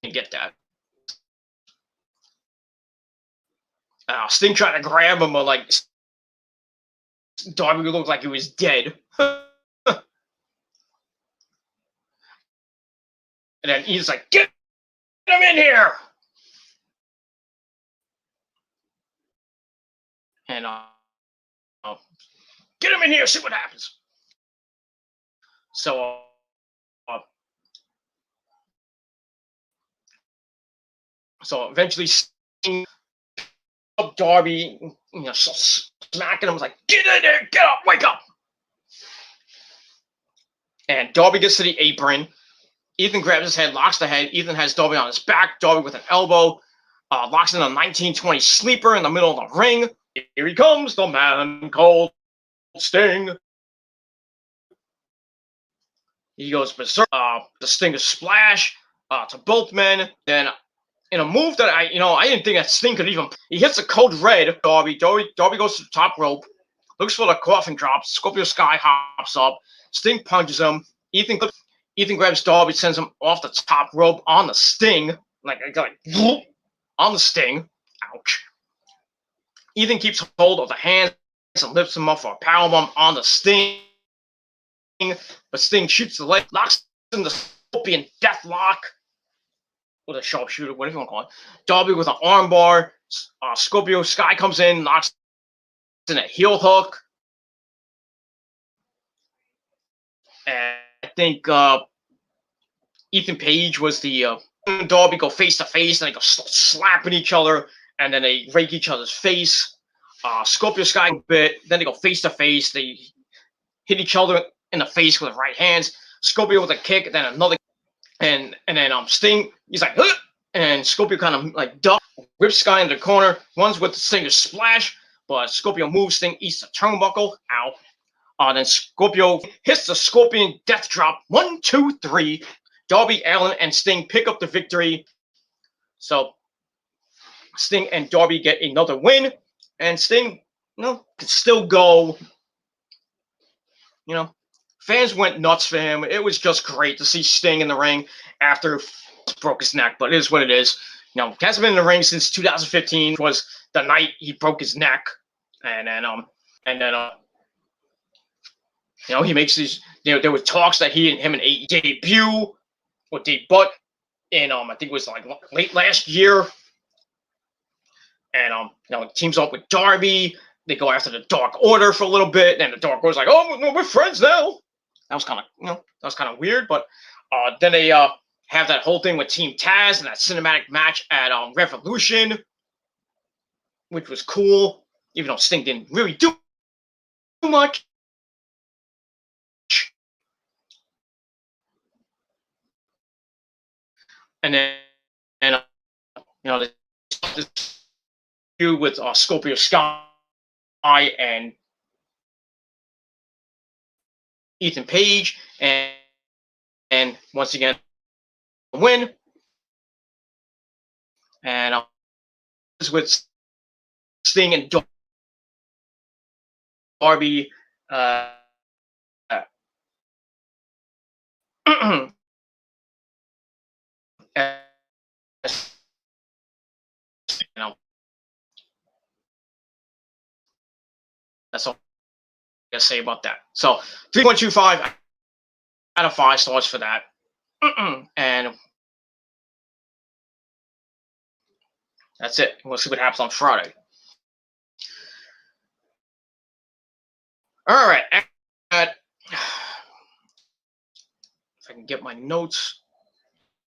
you get that. Sting tried to grab him, but like Darby looked like he was dead. And then he's like, "Get him in here!" And get him in here, see what happens. So eventually Sting up Darby, smacking him, was like, "Get in there, get up, wake up!" And Darby gets to the apron. Ethan grabs his head, locks the head. Ethan has Darby on his back. Darby with an elbow, locks in a 1920 sleeper in the middle of the ring. Here he comes, the man called Sting. He goes berserk. The Stinger splash to both men. Then in a move that I didn't think that Sting could even. He hits a code red. Darby goes to the top rope, looks for the coffin drop. Scorpio Sky hops up. Sting punches him. Ethan grabs Darby, sends him off the top rope on the Sting, like on the Sting. Ouch. Ethan keeps hold of the hands and lifts him up for a powerbomb on the Sting. But Sting shoots the leg, locks in the Scorpion Death Lock with a sharpshooter, whatever you want to call it. Darby with an armbar. Scorpio Sky comes in, knocks in a heel hook. And I think Ethan Page was the Darby go face to face, and they go slapping each other, and then they rake each other's face. Scorpio Sky a bit, then they go face to face. They hit each other in the face with their right hands. Scorpio with a kick, then another, and then Sting, he's like, huh! And Scorpio kind of like duck, whips Sky into the corner, runs with the Stinger splash, but Scorpio moves, Sting eats the turnbuckle. Ow. Then Scorpio hits the Scorpion Death Drop. 1, 2, 3. Darby Allin and Sting pick up the victory. So Sting and Darby get another win, and Sting, can still go. Fans went nuts for him. It was just great to see Sting in the ring after he broke his neck, but it is what it is. He hasn't been in the ring since 2015, which was the night he broke his neck, and then he makes these. There were talks that him and AE debut in I think it was like late last year, and teams up with Darby. They go after the Dark Order for a little bit, and the Dark Order's like, "Oh, no, we're friends now." That was kind of weird, but then they have that whole thing with Team Taz and that cinematic match at Revolution, which was cool, even though Sting didn't really do much. And then this with Scorpio Sky and Ethan Page, and once again win. And with Sting and Darby. That's all I gotta say about that. So 3.25 out of 5 stars for that. And that's it. We'll see what happens on Friday. All right. If I can get my notes.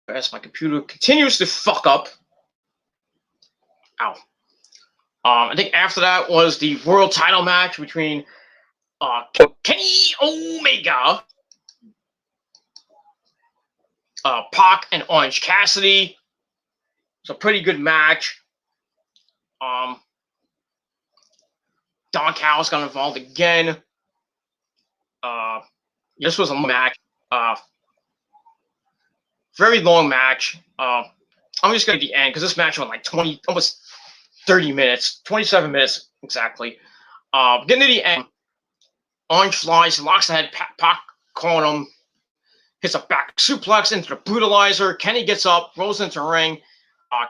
As my computer continues to fuck up. Ow. I think after that was the world title match between Kenny Omega, Pac, and Orange Cassidy. It's a pretty good match. Don Callis got involved again. This was a match. Very long match. I'm just going to the end because this match went like almost 30 minutes, 27 minutes exactly. Getting to the end, Orange flies, locks the head, Pac calling him, hits a back suplex into the brutalizer. Kenny gets up, rolls into the ring.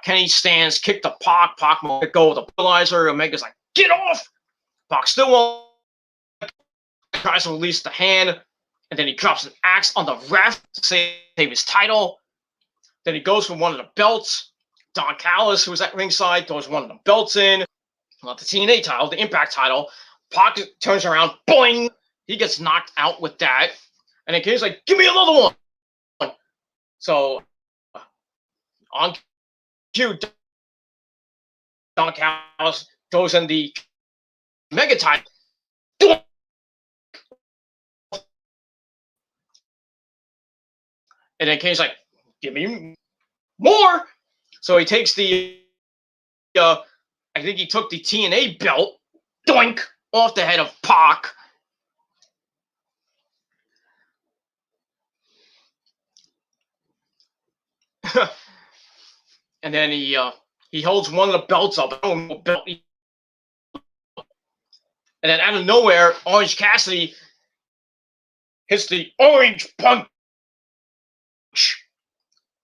Kenny stands, kick to Pac. Pac will go with the paralyzer. Omega's like, get off! Pac still won't, tries to release the hand, and then he drops an axe on the ref to save his title. Then he goes for one of the belts. Don Callis, who was at ringside, throws one of the belts in. Not the TNA title, the Impact title. Pac turns around, boing! He gets knocked out with that. And then Kenny's like, give me another one! So, on cue, Don Callis goes in the Mega title. And then Kenny's like, give me more! So he takes the, I think he took the TNA belt, doink, off the head of Pac. And then he holds one of the belts up. And then out of nowhere, Orange Cassidy hits the Orange Punch.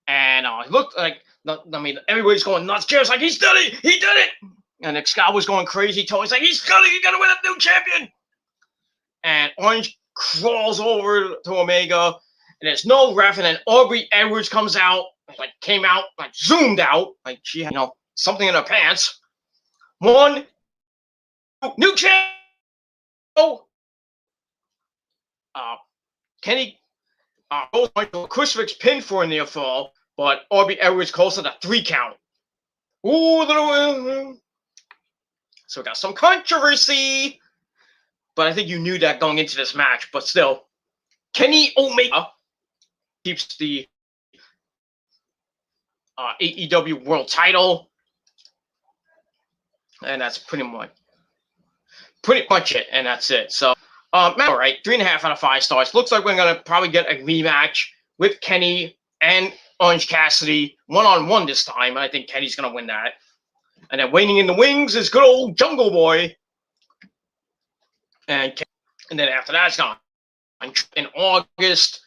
And it looked like, I mean, everybody's going nuts. Jerry's like, he's done it! He did it! And Scott was going crazy. Tony's like, he's gonna win a new champion! And Orange crawls over to Omega, and there's no ref, and then Aubrey Edwards comes out, came out, zoomed out, like she had, something in her pants. One, new champion! Kenny goes for a crucifix pin for a near fall, but Aubrey Edwards calls it a 3 count. Ooh, so we got some controversy, but I think you knew that going into this match. But still, Kenny Omega keeps the AEW World Title, and that's pretty much it, and that's it. So, all right, 3.5 out of 5 stars. Looks like we're gonna probably get a rematch with Kenny and Orange Cassidy, 1-on-1 this time. I think Kenny's gonna win that. And then waiting in the wings is good old Jungle Boy. And then after that, it's gone in August.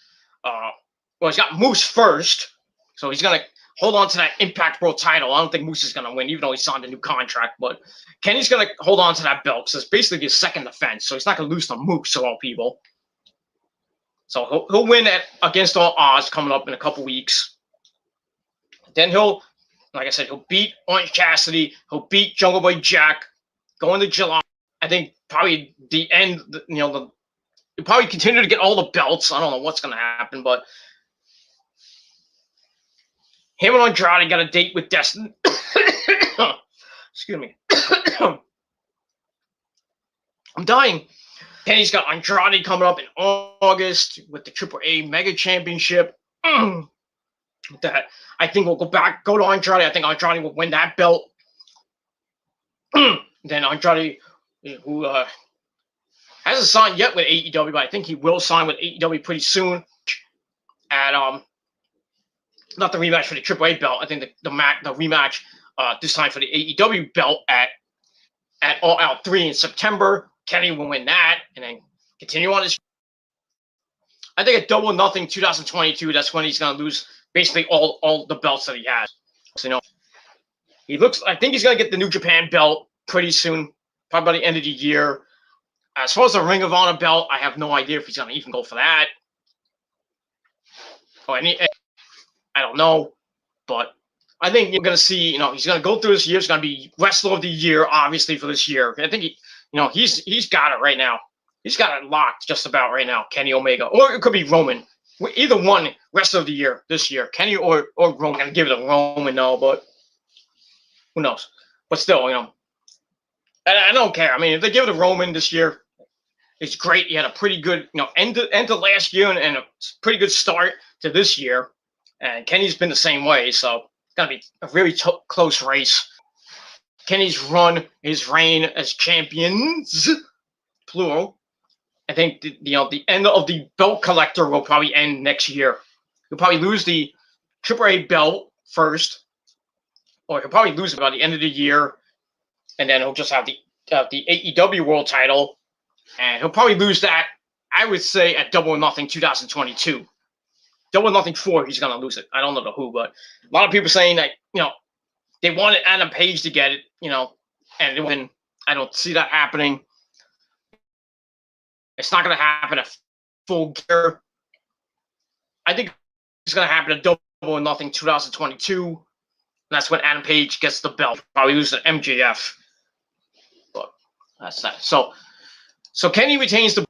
Well, he's got Moose first, so he's gonna hold on to that Impact World Title. I don't think Moose is gonna win, even though he signed a new contract. But Kenny's gonna hold on to that belt, because it's basically his second defense. So he's not gonna lose to Moose of all people. So he'll win against all odds coming up in a couple weeks. Then like I said, he'll beat Orange Cassidy. He'll beat Jungle Boy Jack. Going to July, I think probably the end. He'll probably continue to get all the belts. I don't know what's going to happen, but him and Andrade got a date with Destiny. Excuse me. I'm dying. Kenny's got Andrade coming up in August with the AAA Mega Championship. That I think we'll go to Andrade. I think Andrade will win that belt. Then Andrade, who hasn't signed yet with AEW, but I think he will sign with AEW pretty soon. At not the rematch for the AAA belt. I think the rematch this time for the AEW belt at All Out 3 in September. Kenny will win that and then continue on his. I think at Double or Nothing 2022, that's when he's going to lose basically all the belts that he has. So, I think he's going to get the New Japan belt pretty soon, probably by the end of the year. As far as the Ring of Honor belt, I have no idea if he's going to even go for that. I don't know, but I think you're going to see, he's going to go through this year. He's going to be Wrestler of the Year, obviously, for this year. I think he's got it right now. He's got it locked just about right now, Kenny Omega. Or it could be Roman. Either one, Wrestler of the Year this year. Kenny or Roman. I'm going to give it to Roman now, but who knows? But still, I don't care. I mean, if they give it to Roman this year, it's great. He had a pretty good, end to last year and a pretty good start to this year. And Kenny's been the same way, so it's going to be a very close race. Kenny's his reign as champions, plural. I think the end of the belt collector will probably end next year. He'll probably lose the AAA belt first, or he'll probably lose it by the end of the year, and then he'll just have the AEW World Title, and he'll probably lose that. I would say at Double or Nothing 2022. Double or Nothing 4, he's gonna lose it. I don't know who, but a lot of people saying that they wanted Adam Page to get it, and I don't see that happening. It's not going to happen at Full Gear. I think it's going to happen at Double or Nothing 2022. And that's when Adam Page gets the belt. Probably loses to MJF. But that's that. So Kenny retains the.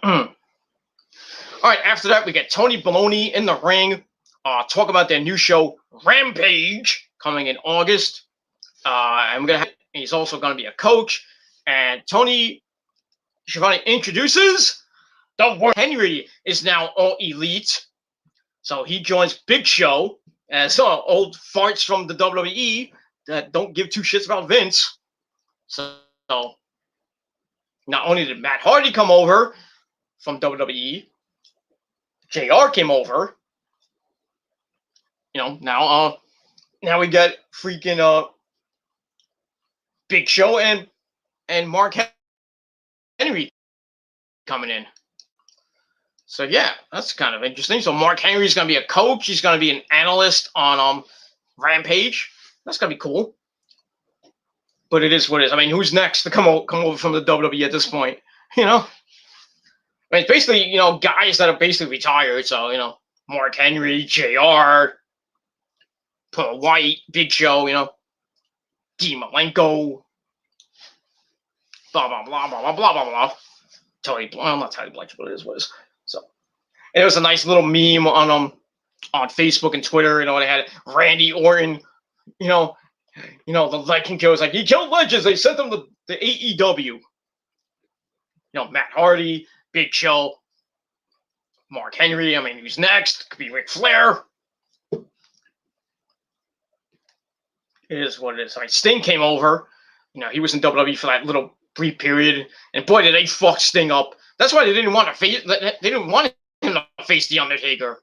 All right. After that, we get Tony Baloney in the ring. Talk about their new show, Rampage, coming in August. And he's also going to be a coach. And Tony Schiavone introduces the World. Henry is now All Elite. So he joins Big Show as old farts from the WWE that don't give two shits about Vince. So not only did Matt Hardy come over from WWE, JR came over. Now we got freaking Big Show and Mark Henry coming in. So yeah, that's kind of interesting. So Mark Henry's gonna be a coach. He's gonna be an analyst on Rampage. That's gonna be cool. But it is what it is. I mean, who's next to come over from the WWE at this point? I mean, it's basically guys that are basically retired. So Mark Henry, JR, Paul White, Big Show, Dean Malenko, blah blah blah blah blah blah blah blah. Not Tony Blanchard, but it is what it is. So it was a nice little meme on Facebook and Twitter. They had Randy Orton, the Viking kills, like he killed legends. They sent them to the AEW. Matt Hardy, Big Show, Mark Henry. I mean, who's next? Could be Ric Flair. It is what it is. I mean, Sting came over. He was in WWE for that little brief period, and boy, did they fuck Sting up. That's why they didn't want to face. They didn't want him to face the Undertaker.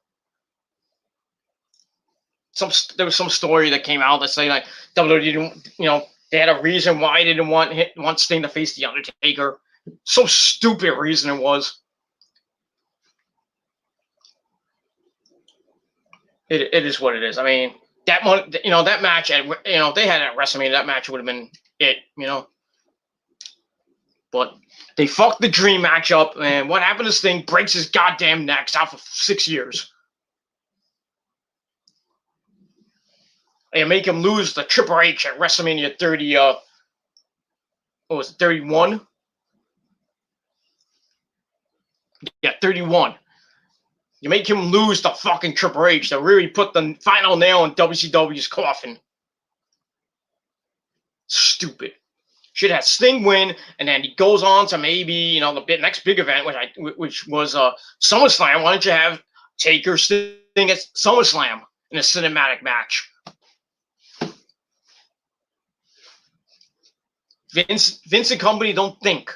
There was some story that came out that saying like WWE didn't, they had a reason why they didn't want Sting to face the Undertaker. Some stupid reason it was. It is what it is. I mean, that one, that match at, they had at WrestleMania, that match would have been it, But they fucked the dream match up, and what happened to Sting breaks his goddamn neck. Out for 6 years. They make him lose the Triple H at WrestleMania 30. What was it, 31? Yeah, 31. You make him lose the fucking Triple H to really put the final nail in WCW's coffin. Stupid. Should have Sting win, and then he goes on to maybe the next big event, which was SummerSlam. Why don't you have Taker Sting at SummerSlam in a cinematic match? Vince and company don't think.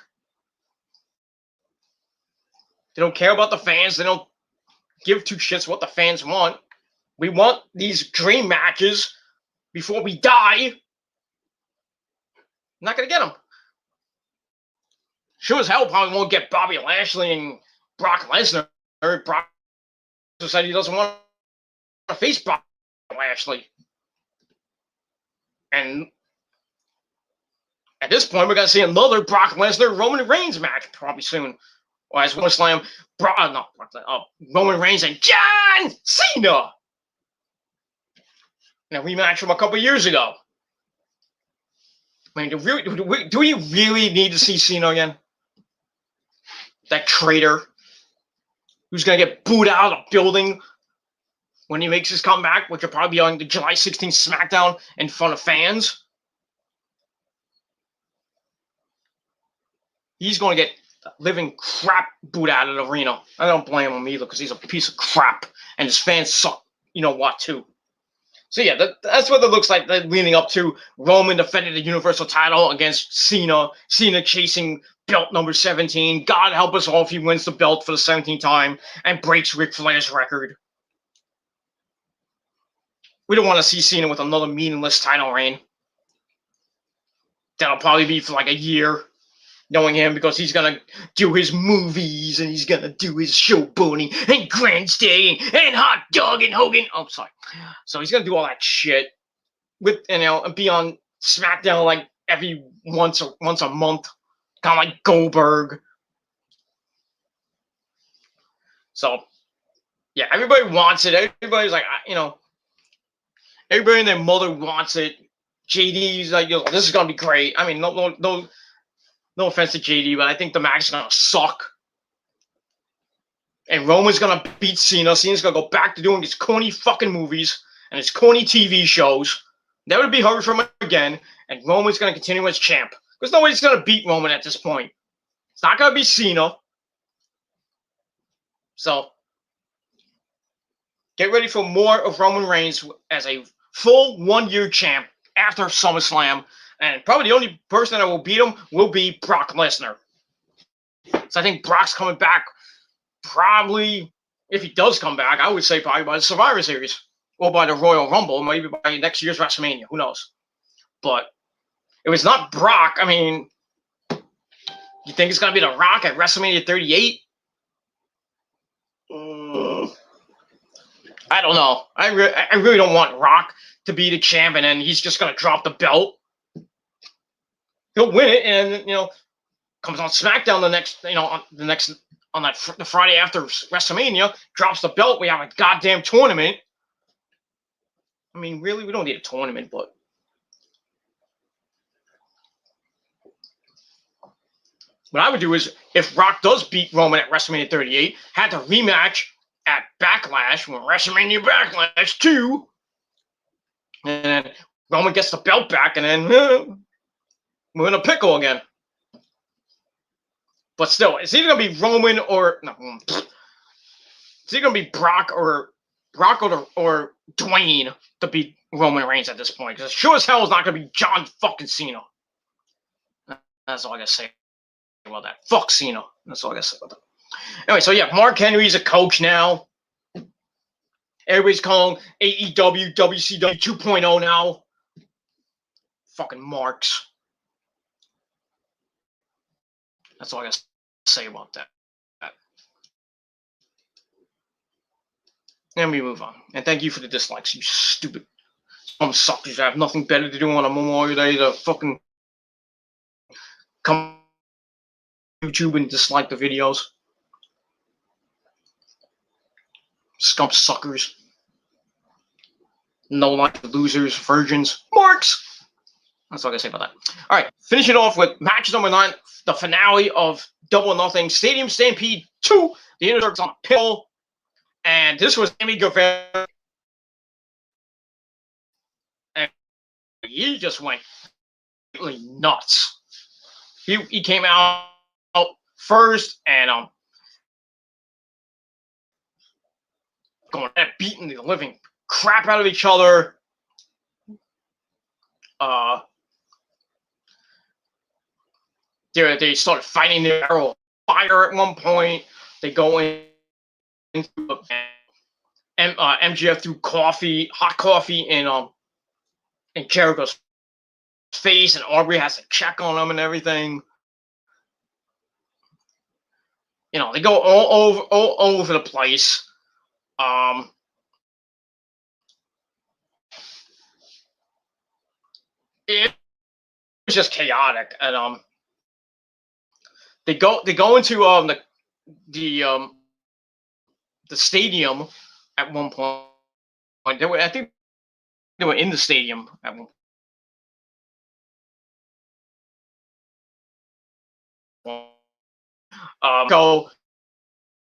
They don't care about the fans. They don't give two shits what the fans want. We want these dream matches before we die. Not going to get them. Sure as hell probably won't get Bobby Lashley and Brock Lesnar. Brock said he doesn't want to face Brock Lashley. And at this point, we're going to see another Brock Lesnar Roman Reigns match probably soon. Or as SummerSlam, Roman Reigns and John Cena. In a rematch from a couple years ago. I mean, do we really need to see Cena again? That traitor who's going to get booed out of the building when he makes his comeback, which will probably be on the July 16th SmackDown in front of fans. He's going to get living crap booed out of the arena. I don't blame him either because he's a piece of crap and his fans suck. You know what, too. So yeah, that's what it looks like leading up to. Roman defending the Universal title against Cena. Cena chasing belt number 17. God help us all if he wins the belt for the 17th time and breaks Ric Flair's record. We don't want to see Cena with another meaningless title reign. That'll probably be for like a year, knowing him, because he's going to do his movies and he's going to do his showboating and grandstanding and hot dog and Hogan. Oh, sorry. So he's going to do all that shit. with and be on SmackDown like every once a month, kind of like Goldberg. So yeah, everybody wants it. Everybody's like, everybody and their mother wants it. JD's like, this is gonna be great. I mean, no offense to JD, but I think the match is gonna suck. And Roman's gonna beat Cena. Cena's gonna go back to doing his corny fucking movies and his corny TV shows. Never to be heard from him again. And Roman's gonna continue as champ. Because nobody's gonna beat Roman at this point. It's not gonna be Cena. So get ready for more of Roman Reigns as a full 1-year champ after SummerSlam. And probably the only person that will beat him will be Brock Lesnar. So I think Brock's coming back probably, if he does come back, I would say probably by the Survivor Series. Or by the Royal Rumble, maybe by next year's WrestleMania. Who knows? But if it's not Brock, I mean, you think it's going to be The Rock at WrestleMania 38? I don't know. I really don't want Rock to be the champ, and then he's just going to drop the belt. He'll win it, and comes on SmackDown the Friday after WrestleMania, drops the belt. We have a goddamn tournament. I mean, really, we don't need a tournament, but what I would do is, if Rock does beat Roman at WrestleMania 38, had the rematch at Backlash, when WrestleMania Backlash 2, and then Roman gets the belt back, and then we're in a pickle again. But still, it's either going to be Roman or no, it's either going to be Brock or Dwayne to beat Roman Reigns at this point. Because sure as hell is not going to be John fucking Cena. That's all I got to say about that. Fuck Cena. That's all I got to say about that. Anyway, so yeah, Mark Henry's a coach now. Everybody's calling AEW, WCW 2.0 now. Fucking Marks. That's all I got to say about that. And we move on. And thank you for the dislikes, you stupid suckers that have nothing better to do on a Memorial Day to fucking come to YouTube and dislike the videos. Scum suckers. No like losers, virgins, marks. That's all I gotta say about that. Alright, finishing off with match number 9, the finale of Double or Nothing, Stadium Stampede 2. The Inner Circle's on a pill. And this was Sammy Guevara. And he just went completely nuts. He came out first and going at beating the living crap out of each other. They started fighting the arrow of fire at one point. They go in. MJF threw hot coffee in Jericho's face, and Aubrey has to check on him and everything. They go all over the place. It was just chaotic, and they go into the stadium at one point. I think they were in the stadium at one point. Go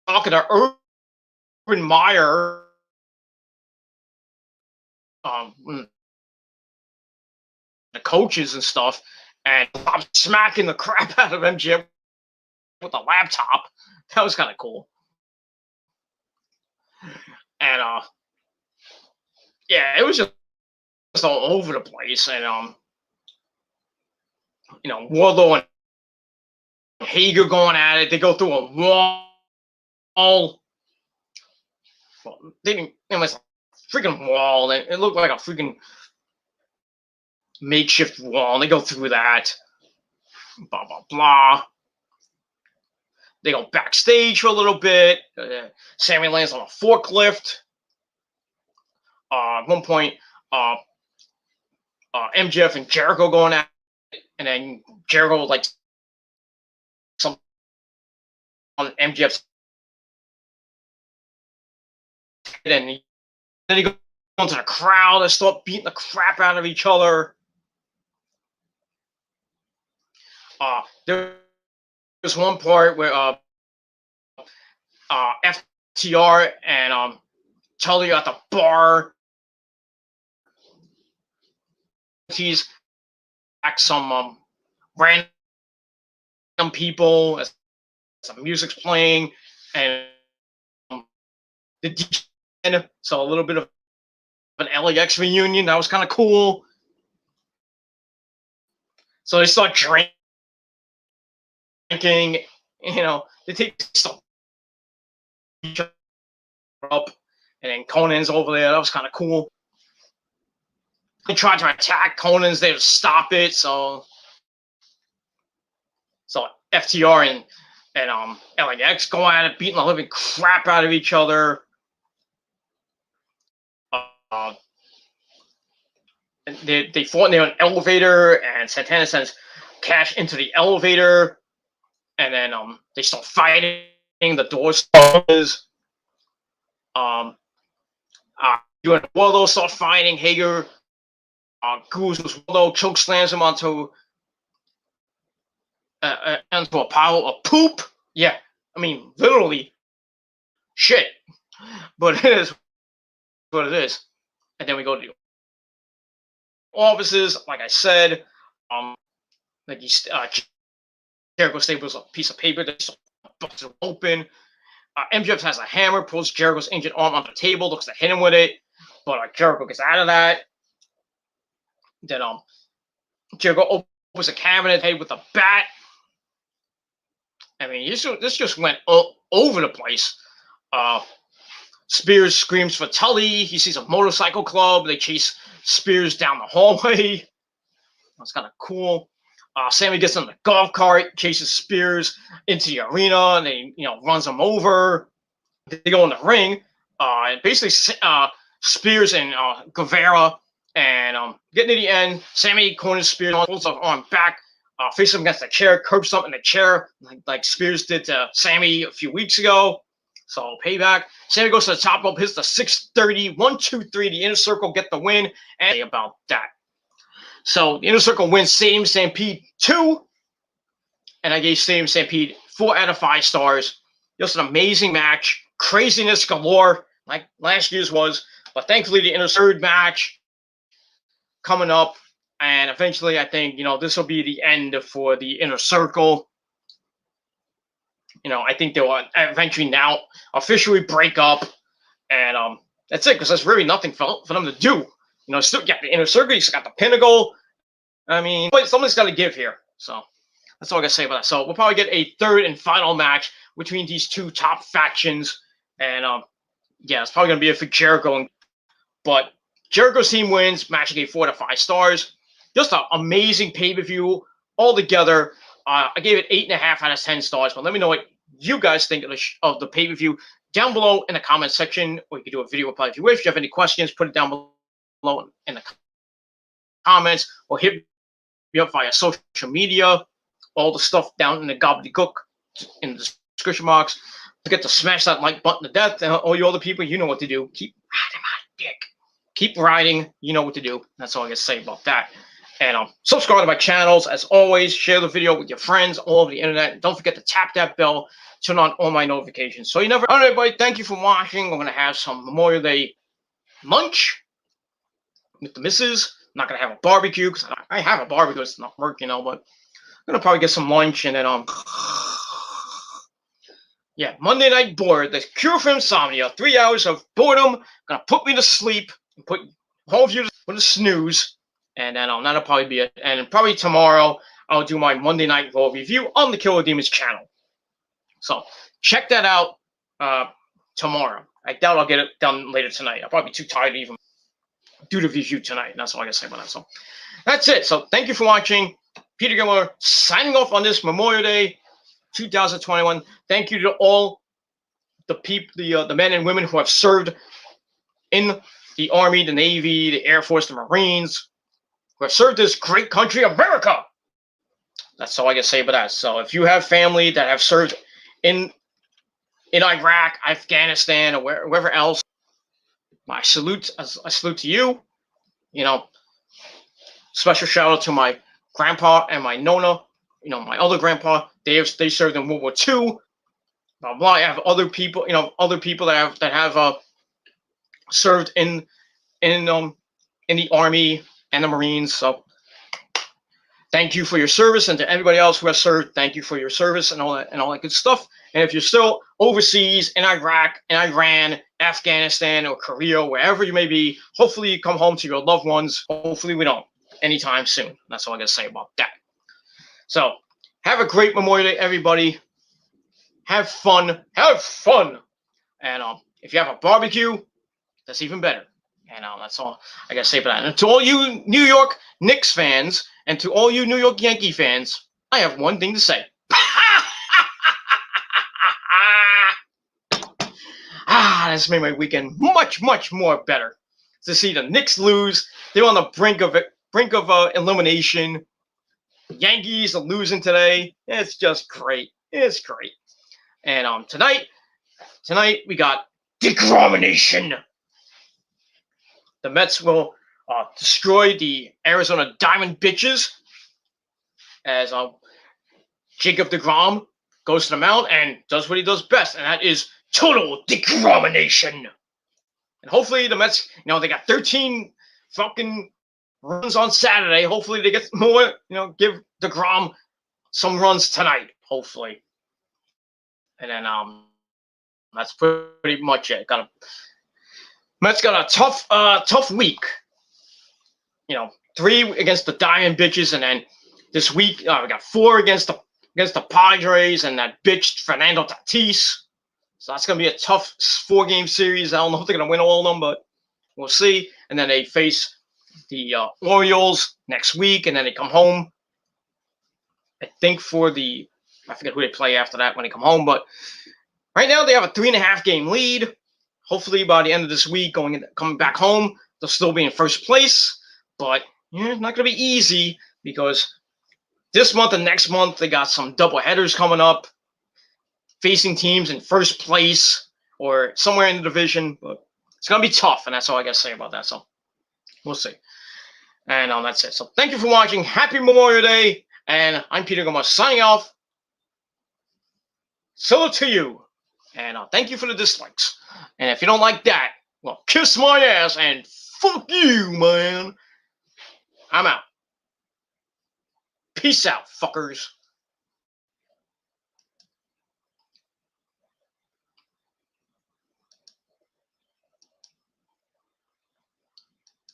talking to Urban Meyer. The coaches and stuff, and I'm smacking the crap out of MJF with a laptop. That was kind of cool. And yeah, it was just all over the place. And Wardlow and Hager going at it. They go through a wall. Well, it was a freaking wall. It looked like a freaking makeshift wall. And they go through that. Blah blah blah. They go backstage for a little bit. Sammy lands on a forklift. At one point, MJF and Jericho going at it, and then Jericho like some on MJF's head, and then he goes into the crowd and start beating the crap out of each other. There's one part where FTR and Tully at the bar. He's back some random people as some music's playing, and the DJ, so a little bit of an LAX reunion. That was kind of cool. So they start drinking, they take stuff up, and then Conan's over there. That was kind of cool. They tried to attack Conan's there to stop it, so FTR and LAX go at it, beating the living crap out of each other. They fought near an elevator, and Santana sends Cash into the elevator, and then they start fighting. The doors close. You and Waldo start fighting. Hager goes Waldo, choke slams him onto a pile of poop. Yeah, I mean literally shit, but it is what it is. And then we go to the offices, like I said. Like Jericho staples a piece of paper that busts it open. MJF has a hammer, pulls Jericho's injured arm onto the table, looks to hit him with it, but Jericho gets out of that. Then Jericho opens a cabinet head with a bat. I mean, this just went over the place. Spears screams for Tully. He sees a motorcycle club. They chase Spears down the hallway. That's kind of cool. Sammy gets on the golf cart, chases Spears into the arena, and they runs him over. They go in the ring, and basically Spears and Guevara, and getting to the end, Sammy corners Spears, pulls his arm back, faces him against the chair, curbs something in the chair, like Spears did to Sammy a few weeks ago. So payback. Sammy goes to the top rope, hits the 630, 1, 2, 3. The Inner Circle get the win, and about that. So the Inner Circle wins Stadium Stampede 2, and I gave Stadium Stampede 4 out of 5 stars. Just an amazing match, craziness galore, like last year's was. But thankfully, the Inner Circle match coming up, and eventually, I think this will be the end for the Inner Circle. I think they will eventually now officially break up, and that's it, because there's really nothing for them to do. Still got the Inner Circle, you still got the Pinnacle. I mean, somebody's got to give here. So that's all I got to say about that. So we'll probably get a third and final match between these two top factions, and yeah, it's probably going to be for Jericho. But Jericho's team wins. Match I gave 4 out of 5 stars. Just an amazing pay-per-view altogether. I gave it 8.5 out of 10 stars. But let me know what you guys think of the pay-per-view down below in the comment section, or you can do a video reply if you wish. If you have any questions, put it down below in the comments, or hit me up via social media. All the stuff down in the gobbledygook in the description box. Forget to smash that like button to death, and all you other people, you know what to do. Keep riding my dick. Keep riding. You know what to do. That's all I got to say about that. And subscribe to my channels. As always, share the video with your friends all over the internet. Don't forget to tap that bell, turn on all my notifications. So you never. All right, everybody. Thank you for watching. We're gonna have some Memorial Day lunch with the missus. I'm not gonna have a barbecue because I have a barbecue. It's not working, but I'm gonna probably get some lunch, and then yeah, Monday Night Bored, the cure for insomnia. 3 hours of boredom gonna put me to sleep and put all of you with a snooze. And then that'll probably be it. And probably tomorrow, I'll do my Monday Night Raw review on the Killer Demons channel. So check that out tomorrow. I doubt I'll get it done later tonight. I'll probably be too tired to even do the review tonight. And that's all I got to say about that. So that's it. So thank you for watching. Peter Gilmore signing off on this Memorial Day 2021. Thank you to all the people, the men and women who have served in the Army, the Navy, the Air Force, the Marines, who have served this great country, America. That's all I can say about that. So if you have family that have served in Iraq, Afghanistan, or wherever else, I salute to you. You know, special shout out to my grandpa and my nona. You know, my other grandpa. They served in World War II. Blah blah. I have other people. You know, other people that have served in the Army and the Marines. So thank you for your service, and to everybody else who has served, thank you for your service and all that good stuff. And if you're still overseas in Iraq, in Iran, Afghanistan, or Korea, wherever you may be, hopefully you come home to your loved ones. Hopefully we don't anytime soon. That's all I got to say about that. So have a great Memorial Day, everybody. Have fun. And if you have a barbecue, that's even better. And that's all I got to say about that. And to all you New York Knicks fans and to all you New York Yankee fans, I have one thing to say. This made my weekend much, much more better. To see the Knicks lose, they're on the brink of elimination. Yankees are losing today. It's just great. It's great. And tonight we got DeGrom-ination. The Mets will destroy the Arizona Diamond Bitches as Jacob DeGrom goes to the mound and does what he does best, and that is total DeGrom-ination. And hopefully the Mets, they got 13 fucking runs on Saturday. Hopefully they get more, give DeGrom some runs tonight, hopefully. And then that's pretty much it. Mets got a tough week. 3 against the Diamond Bitches, and then this week we got 4 against the Padres and that bitch Fernando Tatis. So that's gonna be a tough 4-game series. I don't know if they're gonna win all of them, but we'll see. And then they face the Orioles next week, and then they come home. I think I forget who they play after that when they come home, but right now they have a 3.5-game lead. Hopefully by the end of this week, coming back home, they'll still be in first place. But it's not going to be easy because this month and next month they got some double headers coming up, facing teams in first place or somewhere in the division. But it's going to be tough, and that's all I got to say about that. So we'll see. And that's it. So thank you for watching. Happy Memorial Day. And I'm Peter Gomez signing off. Salute to you. And thank you for the dislikes. And if you don't like that, well, kiss my ass and fuck you, man. I'm out. Peace out, fuckers.